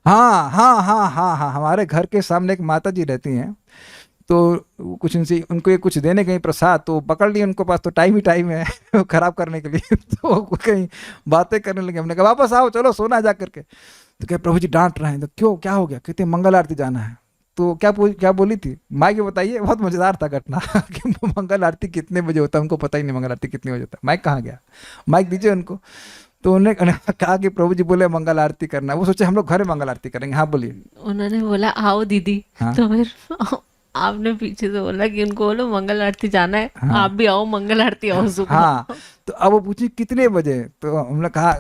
हाँ हाँ हाँ हाँ हाँ, हमारे घर के सामने एक माता जी रहती हैं, तो कुछ इनसे उनको ये कुछ देने कहीं प्रसाद, तो पकड़ लिए, उनको पास तो टाइम ही टाइम है खराब करने के लिए तो कहीं बातें करने लगे। हमने कहा वापस आओ, चलो सोना जा करके। तो क्या प्रभु जी डांट रहे हैं, तो क्यों क्या हो गया, कहते हैं मंगल आरती जाना है। तो क्या बोली थी माइक में बताइए, बहुत मजेदार था घटना कि मंगल आरती कितने बजे होता है, उनको पता ही नहीं मंगल आरती कितने बजे होता है। माइक कहाँ गया, माइक दीजिए उनको। तो उन्होंने कहा कि प्रभु जी बोले मंगल आरती करना है, वो सोचे हम लोग घर में मंगल आरती करेंगे। हाँ बोलिए। उन्होंने बोला आओ दीदी। हाँ? तो फिर आपने पीछे से बोला कि उनको बोलो मंगल आरती जाना है। हाँ। आप भी आओ मंगल आरती आओ सुबह। हाँ, तो अब वो पूछी कितने बजे, तो हमने कहा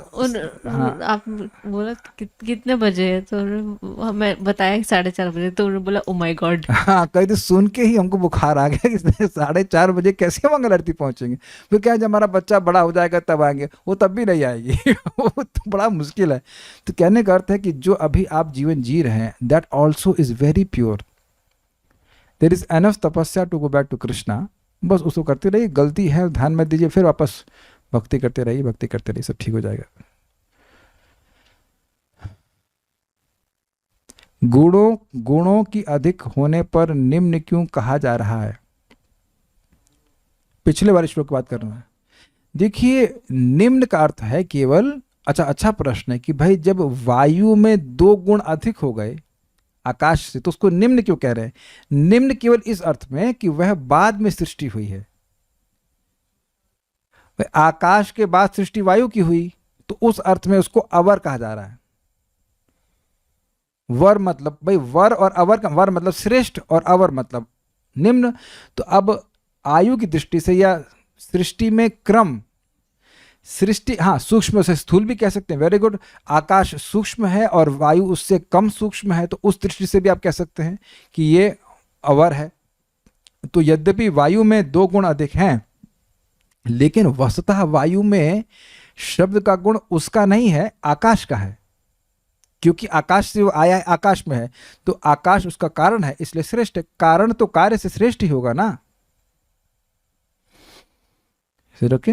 हाँ। आप बोला कितने बजे है, तो हमें बताया कि 4:30 बजे। तो उन्होंने बोला ओ माय गॉड। हाँ, कहीं तो सुन के ही हमको बुखार आ गया कि 4:30 बजे कैसे मंगल आरती पहुंचेंगे। फिर क्या, जब हमारा बच्चा बड़ा हो जाएगा तब आएंगे, वो तब भी नहीं आएगी वो तो बड़ा मुश्किल है। तो कहने का अर्थ है कि जो अभी आप जीवन जी रहे हैं, that also is very pure. There is enough tapasya to go back to Krishna. बस उसको करते रहिए, गलती है ध्यान मत दीजिए, फिर वापस भक्ति करते रहिए, भक्ति करते रहिए, सब ठीक हो जाएगा। गुणों की अधिक होने पर निम्न क्यों कहा जा रहा है। पिछले बार श्लोक की बात कर रहा है। देखिए निम्न का अर्थ है केवल, अच्छा प्रश्न है कि भाई जब वायु में 2 गुण अधिक हो गए आकाश से, तो उसको निम्न क्यों कह रहे हैं। निम्न केवल इस अर्थ में कि वह बाद में सृष्टि हुई है। आकाश के बाद सृष्टि वायु की हुई, तो उस अर्थ में उसको अवर कहा जा रहा है। वर मतलब भाई वर और अवर का, वर मतलब श्रेष्ठ और अवर मतलब निम्न। तो अब आयु की दृष्टि से या सृष्टि में क्रम, सृष्टि हाँ सूक्ष्म से स्थूल भी कह सकते हैं, वेरी गुड। आकाश सूक्ष्म है और वायु उससे कम सूक्ष्म है, तो उस दृष्टि से भी आप कह सकते हैं कि ये अवर है। तो यद्यपि वायु में 2 गुण अधिक हैं, लेकिन वस्तुतः वायु में शब्द का गुण उसका नहीं है, आकाश का है। क्योंकि आकाश से वो आया है, आकाश में है, तो आकाश उसका कारण है, इसलिए श्रेष्ठ है। कारण तो कार्य से श्रेष्ठ ही होगा ना। फिर ओके,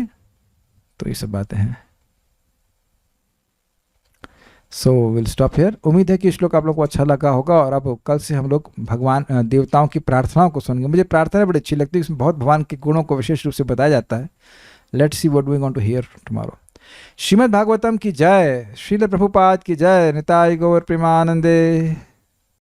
तो ये सब बातें हैं। So will stop here. उम्मीद है कि श्लोक आप लोग को अच्छा लगा होगा, और अब कल से हम लोग भगवान देवताओं की प्रार्थनाओं को सुनेंगे। मुझे प्रार्थना बड़ी अच्छी लगती है, इसमें बहुत भगवान के गुणों को विशेष रूप से बताया जाता है। Let's see what we want to hear tomorrow. Srimad Bhagavatam की जय, श्रील प्रभुपाद की जय, निताय गौर प्रेमानंदे।